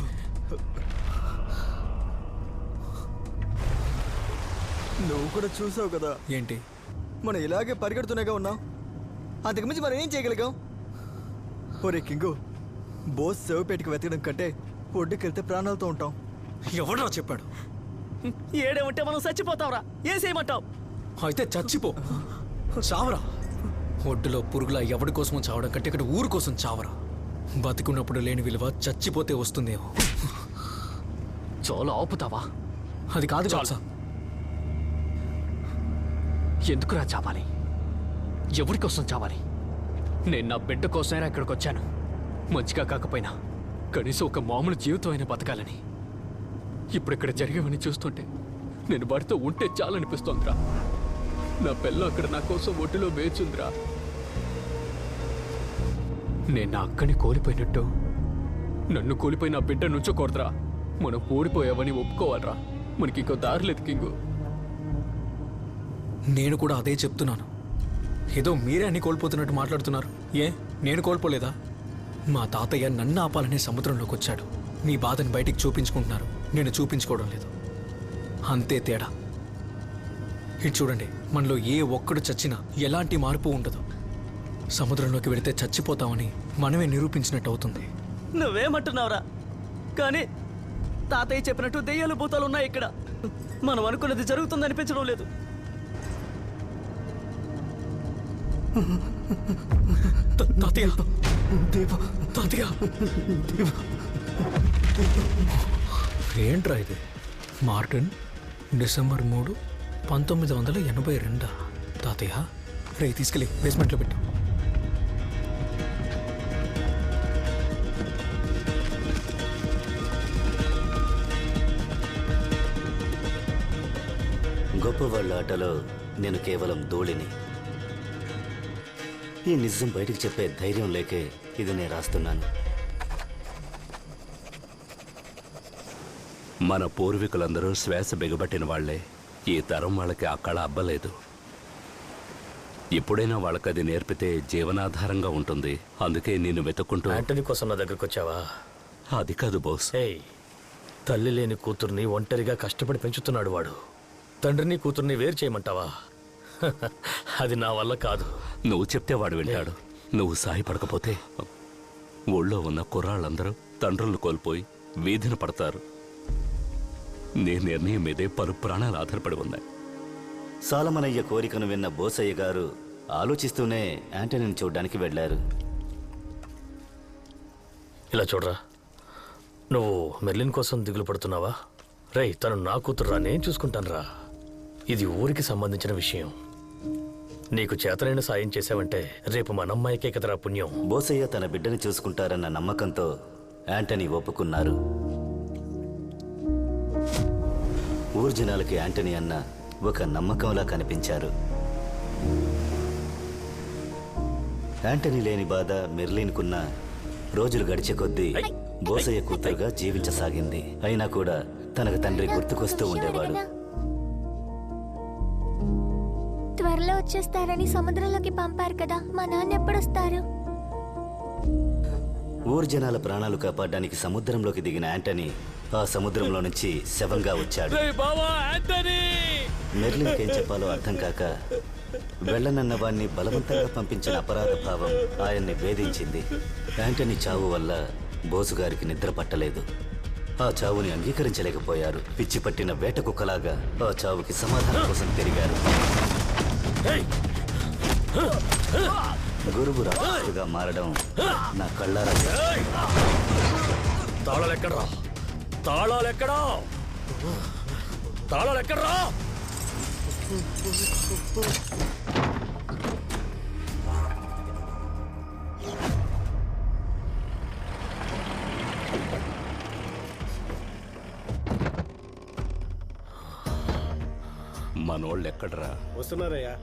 నువ్వు కూడా చూసావు కదా ఏంటి? మనం ఇలాగే పరిగెడుతూనేగా ఉన్నాం. అంతకుమించి మనం ఏం చేయగలిగాం? ఒరే కింగు, బోస్ సేవపేటకి వెతకడం కంటే ఒడ్డుకెళ్తే ప్రాణాలతో ఉంటాం. ఎవడరా చెప్పాడు? ఏడేమంటే మనం చచ్చిపోతావురా. ఏం చేయమంటావు? అయితే చచ్చిపో, చావరా. ఒడ్డులో పురుగులా ఎవడి కోసం చావడం కంటే ఇక్కడ ఊరు కోసం చావరా. బతికున్నప్పుడు లేని విలువ చచ్చిపోతే వస్తుందేమో. చాలా ఆపుతావా? అది కాదు చాలు. ఎందుకురా చావాలి? ఎవరి కోసం చావాలి? నేను నా బిడ్డ కోసమైనా ఇక్కడికి వచ్చాను. మంచిగా కాకపోయినా కనీసం ఒక మామూలు జీవితం అయినా బతకాలని. ఇప్పుడు ఇక్కడ జరిగేవని చూస్తుంటే నేను వాడితో ఉంటే చాలనిపిస్తోందిరా. నా పిల్ల అక్కడ నా కోసం ఒడ్డులో వేచుందిరా. నేను నా అక్కని కోల్పోయినట్టు నన్ను కోల్పోయి నా బిడ్డ నుంచోకూడదురా. మనం ఓడిపోయావని ఒప్పుకోవాలరా. మనకి ఇంకో దారి లేదు కింగు. నేను కూడా అదే చెప్తున్నాను. ఏదో మీరే అన్ని కోల్పోతున్నట్టు మాట్లాడుతున్నారు. ఏ నేను కోల్పోలేదా? మా తాతయ్య నన్ను ఆపాలనే సముద్రంలోకి వచ్చాడు. మీ బాధని బయటికి చూపించుకుంటున్నారు, నేను చూపించుకోవడం లేదు. అంతే తేడా. ఇటు చూడండి, మనలో ఏ ఒక్కడు చచ్చినా ఎలాంటి మార్పు ఉండదు. సముద్రంలోకి వెళితే చచ్చిపోతామని మనమే నిరూపించినట్టు అవుతుంది. నువ్వేమంటున్నావురా? కానీ తాతయ్య చెప్పినట్టు దెయ్యాలు భూతాలు ఉన్నాయి ఇక్కడ. మనం అనుకున్నది జరుగుతుందనిపించడం లేదు. తాతయ్య, తాతయ్య, ఏంట్రా ఇది? Martin, December 3, 1982. తాతయ్య, రే తీసుకెళ్ళి బేస్మెంట్లో పెట్టు. గొప్పవాళ్ళ ఆటలో నేను కేవలం ధూళిని. ఈ నిజం బయటికి చెప్పే ధైర్యం లేకే ఇది నేను రాస్తున్నాను. మన పూర్వీకులందరూ శ్వాస బిగబట్టిన వాళ్లే. ఈ తరం వాళ్ళకి ఆ కళ అబ్బలేదు. ఎప్పుడైనా వాళ్ళకి అది నేర్పితే జీవనాధారంగా ఉంటుంది. అందుకే నేను వెతుక్కుంటూ. యాంటనీ కోసం నా దగ్గరకు వచ్చావా? అది కాదు బాస్. తల్లి లేని కూతుర్ని ఒంటరిగా కష్టపడి పెంచుతున్నాడు వాడు. తండ్రిని కూతుర్ని వేరు చేయమంటావా? అది నా వల్ల కాదు. నువ్వు చెప్తే వాడు వింటాడు. నువ్వు సాయపడకపోతే ఊళ్ళో ఉన్న కుర్రాళ్ళందరూ తండ్రులను కోల్పోయి వీధిన పడతారు. నీ నిర్ణయం మీదే పలు ప్రాణాలు ఆధారపడి ఉన్నాయి. సాలమనయ్య కోరికను విన్న బోసయ్య గారు ఆలోచిస్తూనే యాంటనీని చూడ్డానికి వెళ్లారు. ఇలా చూడరా, నువ్వు మెర్లిన్ కోసం దిగులు పడుతున్నావా? రేయ్, తను నా కూతురురా, నేను చూసుకుంటానురా. ఇది ఊరికి సంబంధించిన విషయం. నీకు చేతనైన సాయం చేసావంటే రేపు మన అమ్మాయికే కదరా పుణ్యం. బోసయ్య తన బిడ్డని చూసుకుంటారన్న నమ్మకంతో యాంటనీ ఒప్పుకున్నారు. ఊరు జనాలకి యాంటనీ అన్న ఒక నమ్మకంలా కనిపించారు. యాంటనీ లేని బాధ మెర్లిన్కున్న రోజులు గడిచే కొద్దీ బోసయ్య కూతురుగా జీవించసాగింది. అయినా కూడా తనకు తండ్రి గుర్తుకొస్తూ ఉండేవాడు. త్వరలో వచ్చేస్తారని సముద్రంలోకి పంపారు కదా, మా నాన్న ఎప్పుడొస్తారు? ఊరు జనాల ప్రాణాలు కాపాడడానికి సముద్రంలోకి దిగిన యాంటనీ ఆ సముద్రంలో నుంచి శవంగా వచ్చాడు. మెర్లిన్కి ఏం చెప్పాలో అర్థం కాక వెళ్ళనన్న వాణ్ణి బలవంతంగా పంపించిన అపరాధ భావం ఆయన్ని వేధించింది. యాంటనీ చావు వల్ల బోసుగారికి నిద్ర పట్టలేదు. ఆ చావుని అంగీకరించలేకపోయారు. పిచ్చి పట్టిన వేట కుక్కలాగా ఆ చావుకి సమాధానం కోసం తిరిగారు. గురువు రాజుగా మారడం నా కళ్ళారా. తాళాలెక్కడా? తాళాలెక్కడా? తాళాలెక్కడా? మనోళ్ళు ఎక్కడరా? వస్తున్నారయ్యా.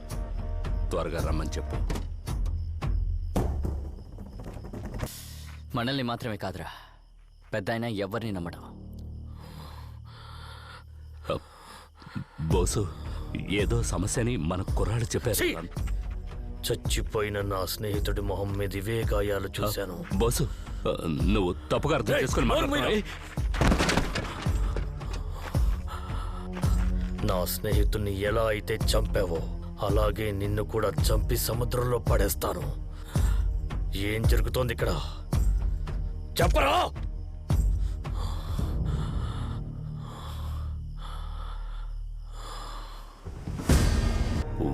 త్వరగా రమ్మని చెప్పు. మనల్ని మాత్రమే కాదురా, పెద్ద అయినా ఎవరిని నమ్మడం. బోసు, ఏదో సమస్యని మన కుర్రాళ్ళు చెప్పారు. చచ్చిపోయిన నా స్నేహితుడి మొహం మీద ఇవే గాయాలు చూశాను. బోసు, నువ్వు తప్పుగా అర్థం చేసుకుని మాట్లాడుతున్నావు. నా స్నేహితుడిని ఎలా అయితే చంపావో అలాగే నిన్ను కూడా చంపి సముద్రంలో పడేస్తాను. ఏం జరుగుతోంది ఇక్కడ? చెప్పరా?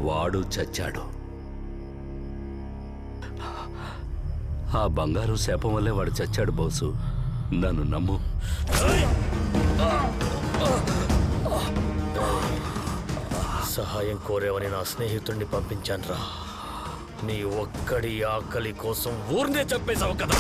వాడు చచ్చాడు. ఆ బంగారు శాపం వల్లే వాడు చచ్చాడు బోసు. నన్ను నమ్ము. సహాయం కోరేవని నా స్నేహితుడిని పంపించానురా. నీ ఒక్కడి ఆకలి కోసం ఊరినే చంపేశావు కదా.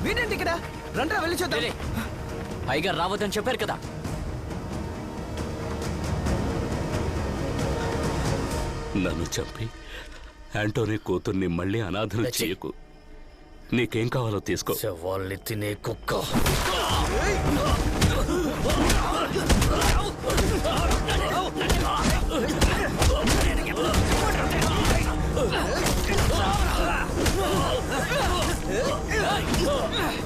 వీడేంటి ఇక్కడ? రండ్రా వెళ్ళి చూద్దాం. పైగా రావద్దని చెప్పారు కదా. నన్ను చంపి యాంటోనీ కూతుర్ని మళ్ళీ అనాథలు చేయకు. నీకేం కావాలో తీసుకో. శవాల్ని తినే కుక్క.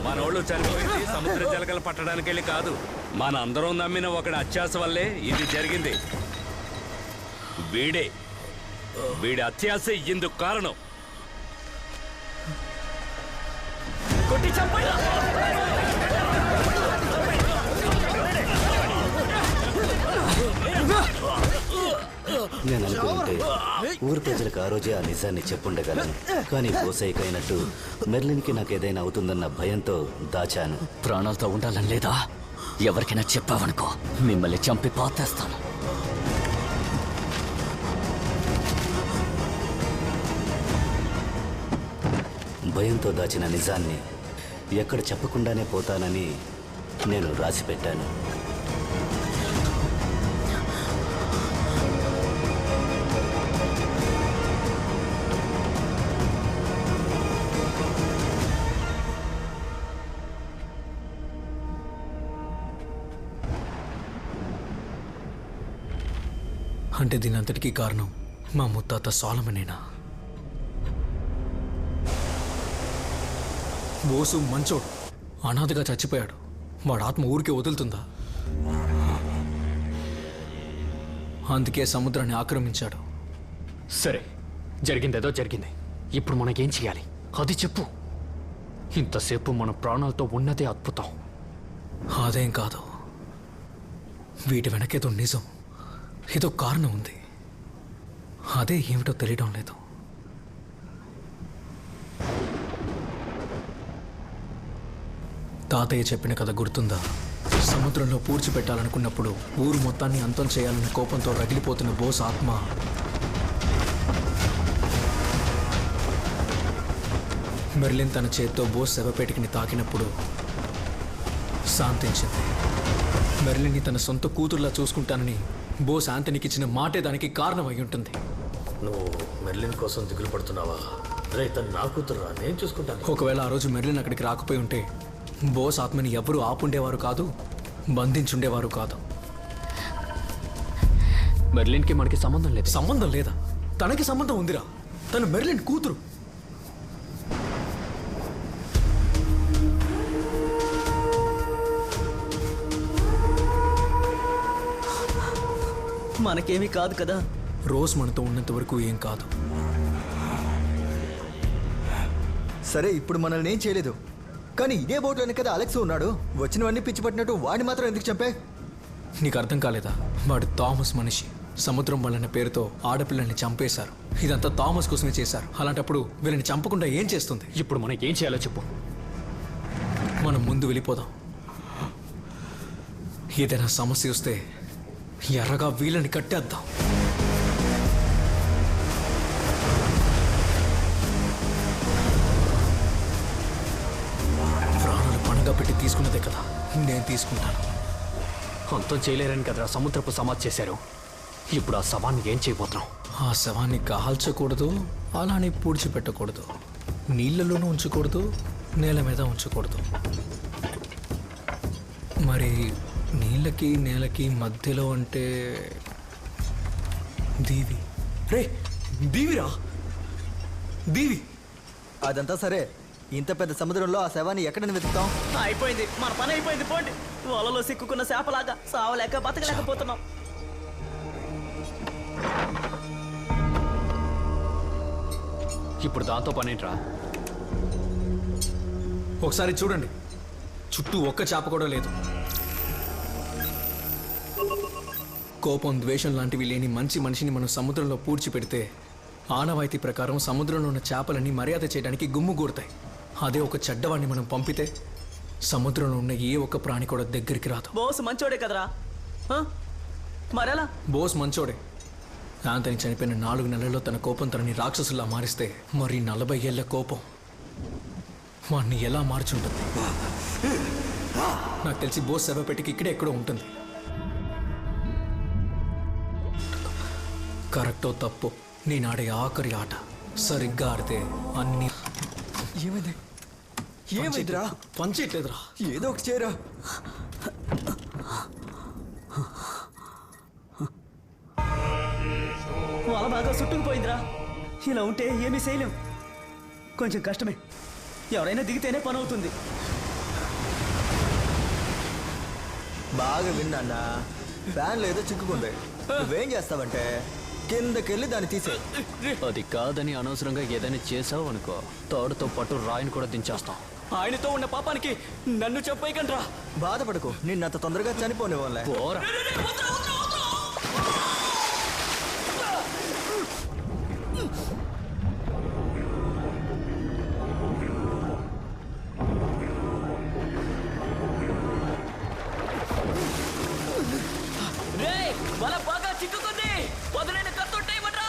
మనోళ్ళు చనిపోయింది సముద్ర జలకలు పట్టడానికి వెళ్ళి కాదు. మన అందరం నమ్మిన ఒకటి అత్యాస వల్లే ఇది జరిగింది. వీడి అత్యాస ఇందుకు కారణం. కొట్టి చంపయ్యా. నేను అనుకుంటే ఊరు ప్రజలకు ఆ రోజే ఆ నిజాన్ని చెప్పుండగలను. కానీ బోసయ్యకైనట్టు మెర్లిన్కి నాకేదైనా అవుతుందన్న భయంతో దాచాను. ప్రాణాలతో ఉండాలని లేదా? ఎవరికైనా చెప్పావనుకో మిమ్మల్ని చంపి పాతేస్తాను. భయంతో దాచిన నిజాన్ని ఎక్కడ చెప్పకుండానే పోతానని నేను రాసిపెట్టాను. అంటే దీని అంతటికీ కారణం మా ముత్తాత సాలమనేనా? బోసు మంచోడు, అనాథగా చచ్చిపోయాడు. వాడు ఆత్మ ఊరికే వదులుతుందా? అందుకే సముద్రాన్ని ఆక్రమించాడు. సరే, జరిగిందేదో జరిగింది. ఇప్పుడు మనకేం చేయాలి అది చెప్పు. ఇంతసేపు మన ప్రాణాలతో ఉన్నదే అద్భుతం. అదేం కాదు, వీటి వెనకేదో నిజం, ఏదో కారణం ఉంది. అదే ఏమిటో తెలియడం లేదు. తాతయ్య చెప్పిన కథ గుర్తుందా? సముద్రంలో పూడ్చిపెట్టాలనుకున్నప్పుడు ఊరు మొత్తాన్ని అంతం చేయాలన్న కోపంతో రగిలిపోతున్న బోస్ ఆత్మ మెర్లిన్ తన చేత్తో బోస్ శవపేటికని తాకినప్పుడు శాంతించింది. మెర్లిన్ని తన సొంత కూతురులా చూసుకుంటానని బోస్ యాంథనీకి ఇచ్చిన మాటే దానికి కారణం అయి ఉంటుంది. నువ్వు మెర్లిన్ కోసం దిగులు పడుతున్నావా? రే, తను నా కూతురురా, నేను చూసుకుంటాను. ఒకవేళ ఆ రోజు మెర్లిన్ అక్కడికి రాకపోయి ఉంటే బోస్ ఆత్మని ఎవరూ ఆపుండేవారు కాదు, బంధించుండేవారు కాదు. మెర్లిన్కి మనకి సంబంధం లేదు. సంబంధం లేదా? తనకి సంబంధం ఉందిరా. తను మెర్లిన్ కూతురు. మనకేమీ కాదు కదా. రోజ్ మనతో ఉన్నంత వరకు ఏం కాదు. సరే, ఇప్పుడు మనల్ని ఏం చేయలేదు, కానీ ఇదే బోట్లోనే కదా అలెక్స్ ఉన్నాడు. వచ్చినవన్నీ పిచ్చి పట్టినట్టు వాడిని మాత్రం ఎందుకు చంపే? నీకు అర్థం కాలేదా? వాడు థామస్ మనిషి. సముద్రం వాళ్ళన్న పేరుతో ఆడపిల్లల్ని చంపేశారు. ఇదంతా థామస్ కోసమే చేశారు. అలాంటప్పుడు వీళ్ళని చంపకుండా ఏం చేస్తుంది? ఇప్పుడు మనకి ఏం చేయాలో చెప్పు. మనం ముందు వెళ్ళిపోదాం. ఏదైనా సమస్య వస్తే ఎర్రగా వీళ్ళని కట్టేద్దాం. ప్రాణాలు పణంగా పెట్టి తీసుకున్నదే కదా, నేను తీసుకుంటాను. అంతం చేయలేరని కదరా సముద్రపు సమాధి చేశారు. ఇప్పుడు ఆ శవాన్ని ఏం చేయబోతున్నాం? ఆ శవాన్ని కాల్చకూడదు, అలానే పూడ్చిపెట్టకూడదు, నీళ్ళలోనూ ఉంచకూడదు, నేల మీద ఉంచకూడదు. మరి నీళ్ళకి నేలకి మధ్యలో అంటే దీవి. రే, దీవిరా, దీవి. అదంతా సరే, ఇంత పెద్ద సముద్రంలో ఆ శవాన్ని ఎక్కడని వెతుకుతాం? అయిపోయింది, మన పని అయిపోయింది. పోండి. వలలో సిక్కుకున్న చేపలాగా సావలేక బతకలేకపోతున్నాం. ఇప్పుడు దాంతో పనేంట్రా? ఒకసారి చూడండి, చుట్టూ ఒక్క చేప కూడా లేదు. కోపం, ద్వేషం లాంటివి లేని మంచి మనిషిని మనం సముద్రంలో పూడ్చిపెడితే ఆనవాయితీ ప్రకారం సముద్రంలో ఉన్న చేపలన్నీ మర్యాద చేయడానికి గుమ్ముగూడతాయి. అదే ఒక చెడ్డవాడిని మనం పంపితే సముద్రంలో ఉన్న ఏ ఒక్క ప్రాణి కూడా దగ్గరికి రాదు. బోస్ మంచోడే కదరా, మరెలా? బోస్ మంచోడే. యాంథనీ చనిపోయిన 4 నెలల్లో తన కోపం తనని రాక్షసులా మారిస్తే మరి 40 ఏళ్ల కోపం వాడిని ఎలా మార్చుంటుంది? నాకు తెలిసి బోస్ శవపెట్టికి ఇక్కడే ఎక్కడో ఉంటుంది. కరెక్టో తప్పు, నేను ఆడే ఆఖరి ఆట. సరిగ్గా ఆడితే అన్ని. ఏమైంది? ఏమైందిరా? పనిచేయట్లేదురా. ఏదో ఒకటి చేయరా. వల బాగా చుట్టుకుపోయిందిరా. ఇలా ఉంటే ఏమీ చేయలేం. కొంచెం కష్టమే. ఎవరైనా దిగితేనే పని అవుతుంది. బాగా విన్నా, ఫ్యాన్ ఏదో చిక్కుకుంది. నువ్వేం చేస్తావంటే కిందకెళ్ళి దాన్ని తీసే. అది కాదని అనవసరంగా ఏదైనా చేసావు అనుకో, తాడుతో పాటు రాయిని కూడా దించేస్తాం. ఆయనతో ఉన్న పాపానికి నన్ను చెప్పేయకండ్రా. బాధపడకు, నిన్నంత తొందరగా చనిపోనివ్వలే. పోరా. వల బాగా చిక్కుకుంది. వదిలేన కత్తుంటేయమట్రా.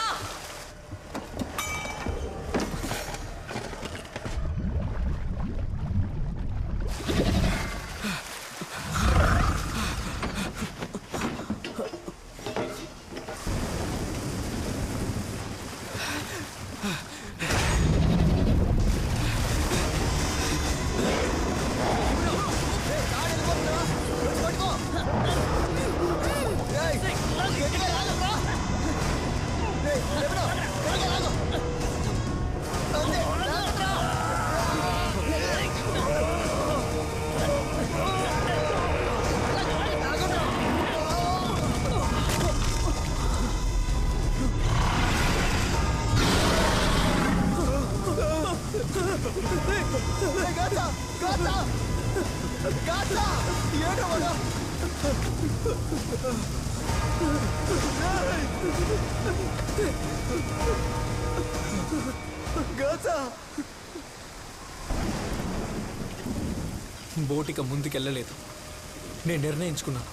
బోటిక ముందుకెళ్ళలేదు. నేను నిర్ణయించుకున్నాను,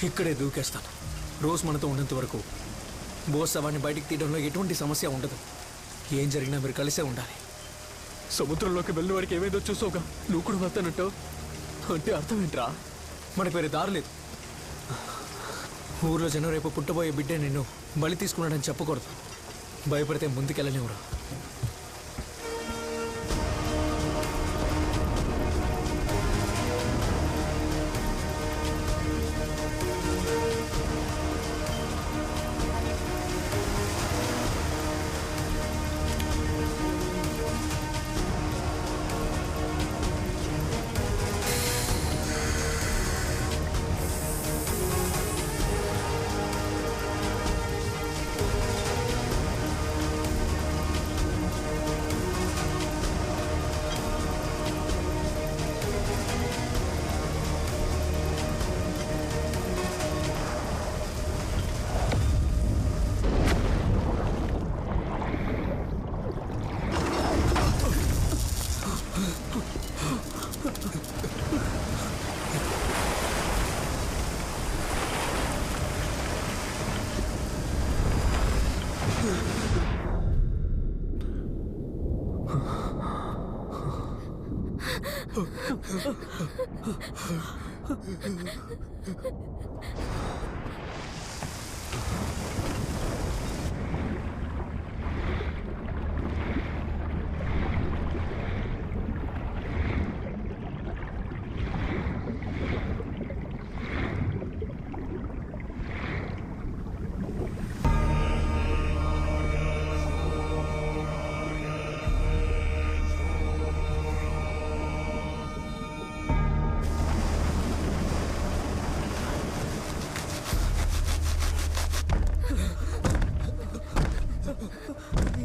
ఇక్కడే దూకేస్తాను. రోజు మనతో ఉన్నంత వరకు బోస్ శవాన్ని బయటికి తీయడంలో ఎటువంటి సమస్య ఉండదు. ఏం జరిగినా మీరు కలిసే ఉండాలి. సముద్రంలోకి వెళ్ళిన వాడికి ఏమైందో చూసావుగా, నువ్వు కూడా వస్తానంటావు అంటే అర్థం ఏంట్రా? మనకి వేరే దారి లేదు. ఊర్లో జనం రేపు పుట్టబోయే బిడ్డే నిన్ను బలి తీసుకున్నాడని చెప్పకూడదు. భయపడితే ముందుకెళ్ళలేవురా.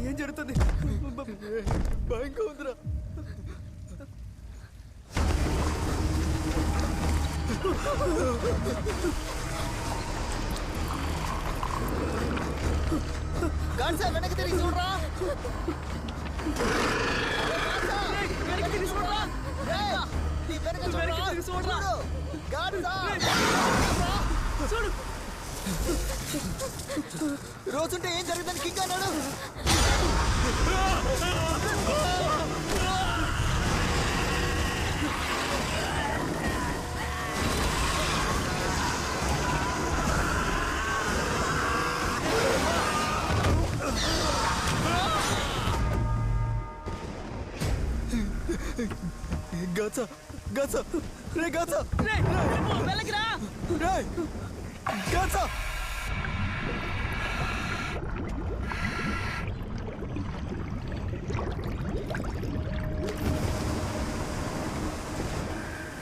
ఏం జరుగుతుంది? భయంగా ఉందిరా. గాడ్సా వెనక్కి తిరిగి చూడరా. వెనక్కి తిరిగి చూడరా. నీ వెనక చూడరా. గాడ్సా చూడు. రోజుంటే ఏం జరుగుతుంది కింగ్ అన్నాడు. గాచా గాచా రే గాచా రే వెళ్ళకి రా రే గాచా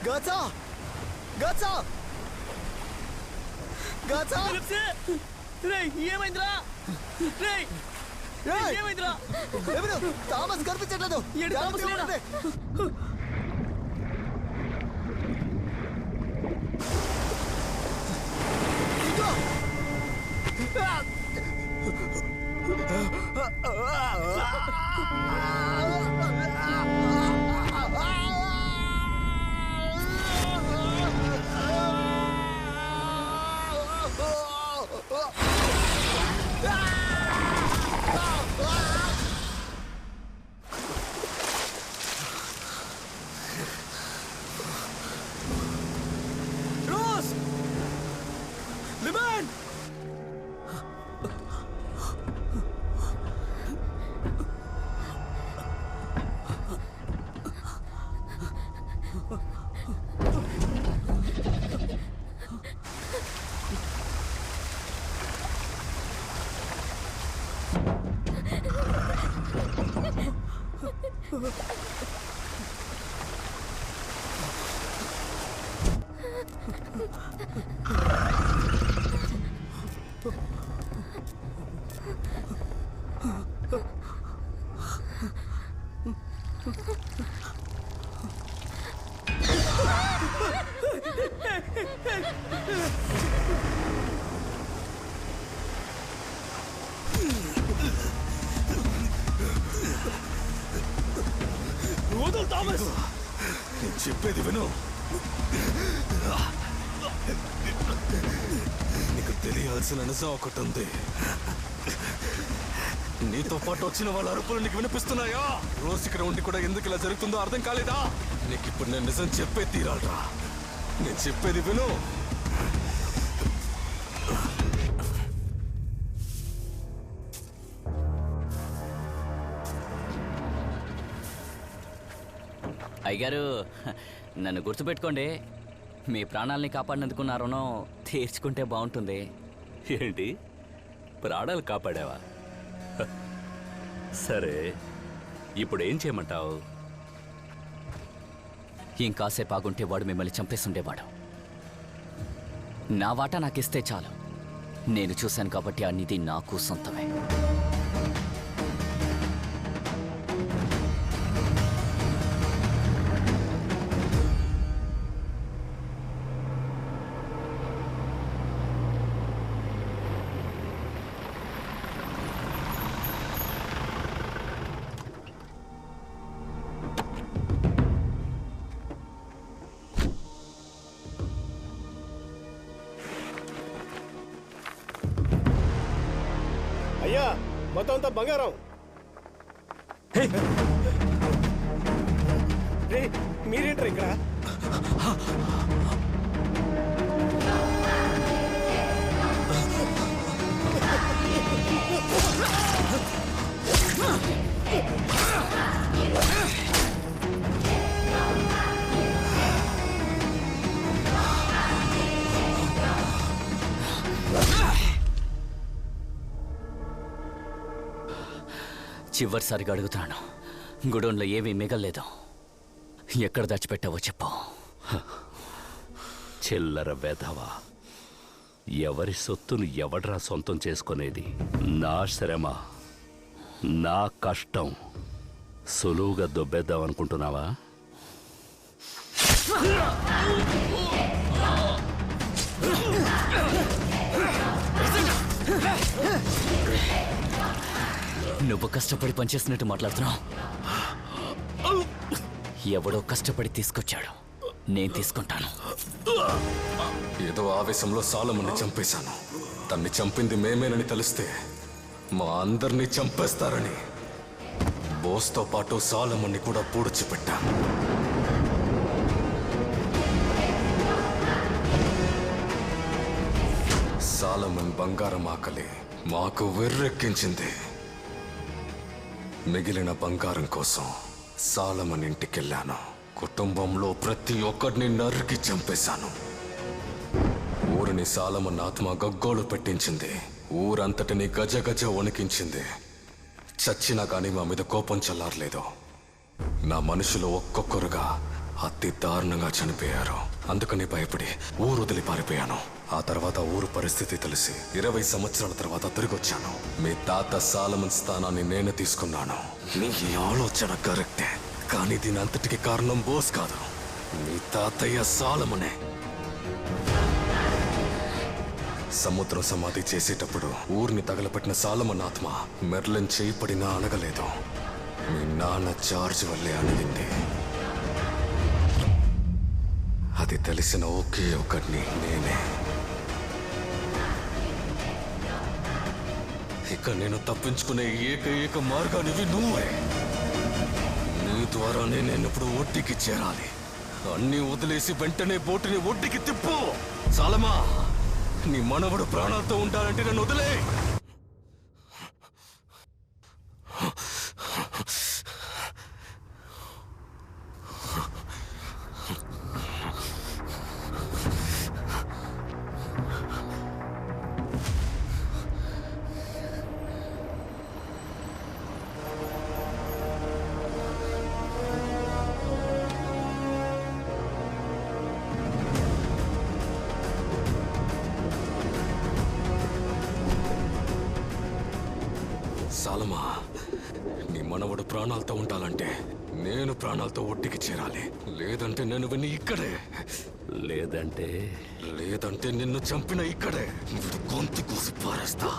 గాచా గాచా గాచా రే ఏమైందిరా రే ఏమైందిరా ఎవరు థామస్ కనిపించట్లేదు థామస్ లేడే Rose! Liman! వదులు థామస్, నేను చెప్పేది విను. నీకు తెలియాల్సిన నిజం ఒకటి ఉంది. నీతో పాటు వచ్చిన వాళ్ళ అరుపులు నీకు వినిపిస్తున్నాయా? రోజు ఇక్కడ ఉండి కూడా ఎందుకు ఇలా జరుగుతుందో అర్థం కాలేదా? నీకు ఇప్పుడు నేను నిజం చెప్పే తీరాలరా. నేను చెప్పేది విను. అయ్యగారు, నన్ను గుర్తుపెట్టుకోండి. మీ ప్రాణాలని కాపాడినందుకు నా రుణం తీర్చుకుంటే బాగుంటుంది. ఏంటి, ప్రాణాలు కాపాడావా? సరే, ఇప్పుడు ఏం చేయమంటావు? ఇంకాసేపు ఆగుంటే వాడు మిమ్మల్ని చంపేస్తుండేవాడు. నా వాటా నాకిస్తే చాలు. నేను చూశాను కాబట్టి ఆ నిధి నాకు సొంతమే. అయ్యా, మొత్తం అంతా బంగారం. మీరేంటారు ఇక్కడ? చివరిసారిగా అడుగుతున్నాను, గుడౌన్లో ఏమీ మిగల్లేదు. ఎక్కడ దాచిపెట్టావో చెప్పు. చిల్లర వెధవా. ఎవరి సొత్తును ఎవడ్రా సొంతం చేసుకునేది? నా శ్రమ, నా కష్టం సులువుగా దొబ్బేద్దాం అనుకుంటున్నావా? నువ్వు కష్టపడి పనిచేసినట్టు మాట్లాడుతున్నావు. ఎవడో కష్టపడి తీసుకొచ్చాడు, నేను తీసుకుంటాను. ఏదో ఆవేశంలో సాలమన్ని చంపేశాను. తన్ని చంపింది మేమేనని తెలిస్తే మా అందరినీ చంపేస్తారని బోస్తో పాటు సాలమన్ని కూడా పూడ్చిపెట్టా. సాలమన్ బంగారం ఆకలి మాకు వెర్రెక్కించింది. మిగిలిన బంగారం కోసం సాలమన్ ఇంటికెళ్ళాను. కుటుంబంలో ప్రతి ఒక్కరిని నరికి చంపేశాను. ఊరిని సాలమన్ ఆత్మ గగ్గోలు పెట్టించింది. ఊరంతటిని గజ గజ వణికించింది. చచ్చినా కానీ మా మీద కోపం చల్లారలేదు. నా మనుషులు ఒక్కొక్కరుగా అతి దారుణంగా చనిపోయారు. అందుకని భయపడి ఊరు వదిలి పారిపోయాను. ఆ తర్వాత ఊరు పరిస్థితి తెలిసి 20 సంవత్సరాల తర్వాత తిరిగొచ్చాను. మీ తాత సాలమన్ స్థానాన్ని నేను తీసుకున్నాను. నీ ఆలోచన కరెక్టే, కానీ దీని అంతటికి కారణం బోస్ కాదు, మీ తాతయ్య సాలమనే. సముద్రం సమాధి చేసేటప్పుడు ఊరిని తగలపెట్టిన సాలమన్ ఆత్మ మెర్లిన్ చేయబడినా అనగలేదు. మీ నాన్న చార్జ్ వల్లే అణిగింది. అది తెలిసిన ఒకే ఒకడిని నేనే. ఇక నేను తప్పించుకునే ఏకైక మార్గానివి నువ్వే. నీ ద్వారానే నేను ఇప్పుడు ఒడ్డుకి చేరాలి. అన్నీ వదిలేసి వెంటనే బోటుని ఒడ్డుకి తిప్పు. సాలమా, నీ మనవడు ప్రాణాలతో ఉండాలంటే నన్ను వదిలే. సాలమా, నీ మనవడు ప్రాణాలతో ఉండాలంటే నేను ప్రాణాలతో ఒడ్డుకి చేరాలి. లేదంటే నేను విని ఇక్కడే లేదంటే నిన్ను చంపిన ఇక్కడే వీడు గొంతు కోసి పారేస్తా.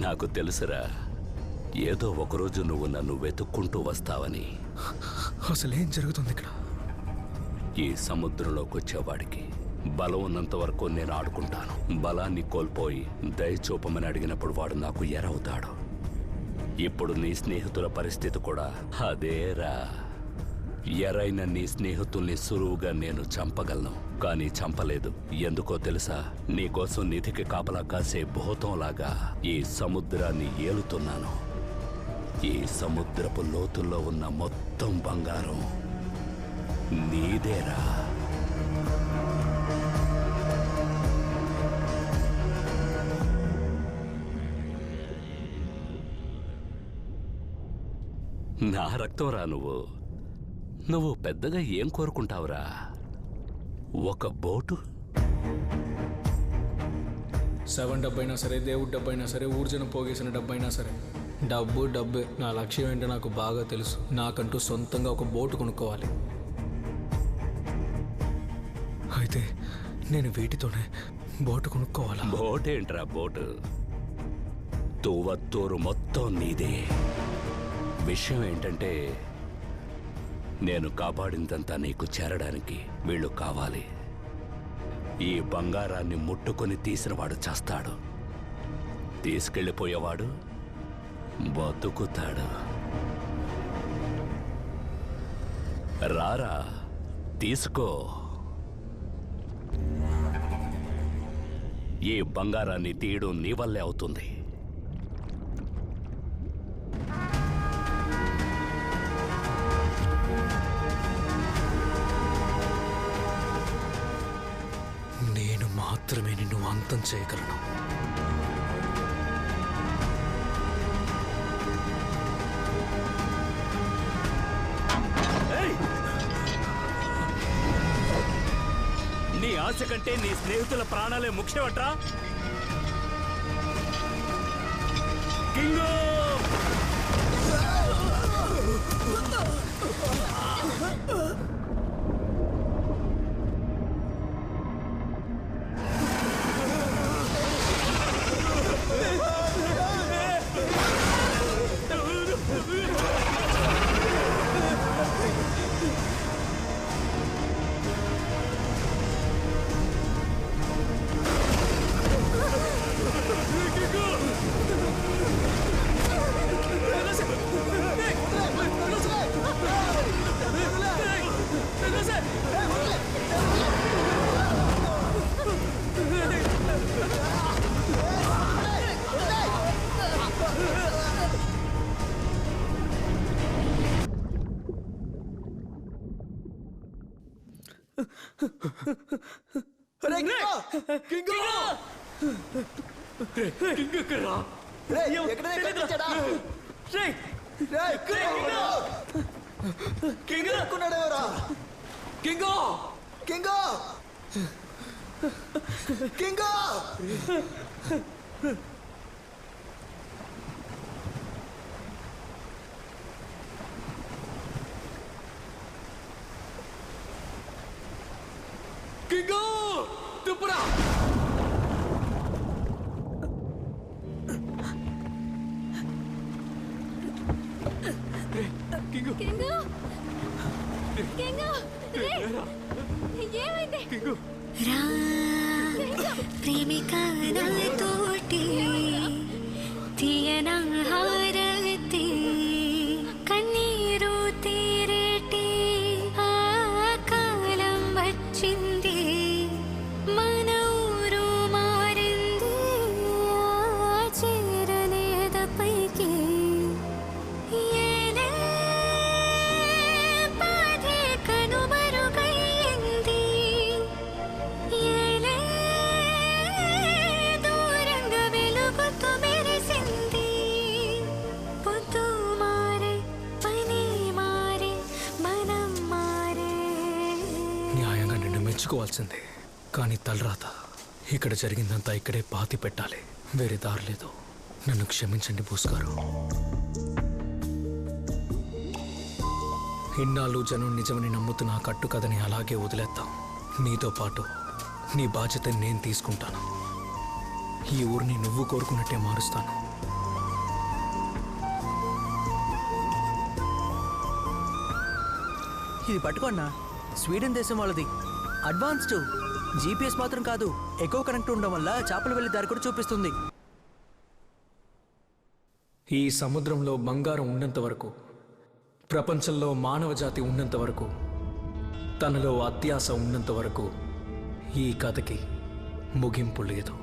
నాకు తెలుసురా, ఏదో ఒకరోజు నువ్వు నన్ను వెతుక్కుంటూ వస్తావని. అసలేం జరుగుతుంది ఇక్కడ? ఈ సముద్రంలోకి వచ్చేవాడికి బలం ఉన్నంత వరకు నేను ఆడుకుంటాను. బలాన్ని కోల్పోయి దయ చూపమని అడిగినప్పుడు వాడు నాకు ఎరవుతాడు. ఇప్పుడు నీ స్నేహితుల పరిస్థితి కూడా అదేరా. ఎరైన నీ స్నేహితుల్ని సులువుగా నేను చంపగలను, కానీ చంపలేదు. ఎందుకో తెలుసా? నీకోసం నిధికి కాపలా కాసే భూతంలాగా ఈ సముద్రాన్ని ఏలుతున్నాను. ఈ సముద్రపు లోతుల్లో ఉన్న మొత్తం బంగారం నీదేరా. నా రక్తం రా నువ్వు. నువ్వు పెద్దగా ఏం కోరుకుంటావురా? ఒక బోటు? 7 డబ్బైనా సరే, దేవుడి డబ్బైనా సరే, ఊర్జనం పోగేసిన డబ్బైనా సరే, డబ్బే. నా లక్ష్యం ఏంటో నాకు బాగా తెలుసు. నాకంటూ సొంతంగా ఒక బోటు కొనుక్కోవాలి. అయితే నేను వీటితోనే బోటు కొనుక్కోవాలా? బోటేంట్రా బోటు? తువ్వత్తూరు మొత్తం నీదే. విషయం ఏంటంటే, నేను కాపాడిందంతా నీకు చేరడానికి వీళ్ళు కావాలి. ఈ బంగారాన్ని ముట్టుకొని తీసినవాడు చేస్తాడు, తీసుకెళ్ళిపోయేవాడు బతుకుతాడు. రారా, తీసుకో. ఈ బంగారాన్ని తీయడం నీ వల్లే అవుతుంది. నేను మాత్రమే నిన్ను అంతం చేయగలను. నీ ఆశ కంటే నీ స్నేహితుల ప్రాణాలే ముఖ్యమట్రా. కింగో! ప్రేమిక తోటి తీయన హారతి కన్నీరు తీరేటి ఆ కాలం వచ్చింది మన ఊరు మారింది ఆ చీరనేద పైకి ఏలే బాధే కనుమరుగయ్యింది ఏలే దూరంగా వెలుగుతూ మెరిసింది పొద్దు మారే పని మారే మనం మారే. న్యాయంగా నిన్ను మెచ్చుకోవాల్సిందే, కానీ తలరాత ఇక్కడ జరిగిందంతా ఇక్కడే పాతి పెట్టాలి. వేరే దారి లేదు. నన్ను క్షమించండి బోస్ గారు. ఇన్నాళ్ళు జనం నిజమని నమ్ముతున్న ఆ కట్టు కథని అలాగే వదిలేద్దాం. నీతో పాటు నీ బాధ్యతని నేను తీసుకుంటాను. ఈ ఊరిని నువ్వు కోరుకున్నట్టే మారుస్తాను. ఇది పట్టుకోన్నా, స్వీడన్ దేశం వాళ్ళది. అడ్వాన్స్డ్ జీపీఎస్ మాత్రం కాదు, ఎక్కువ కనెక్ట్ ఉండడం వల్ల చేపలు వెళ్ళే దారి కూడా చూపిస్తుంది. ఈ సముద్రంలో బంగారం ఉన్నంత వరకు, ప్రపంచంలో మానవ జాతి ఉన్నంత వరకు, తనలో అత్యాశ ఉన్నంత వరకు ఈ కథకి ముగింపు లేదు.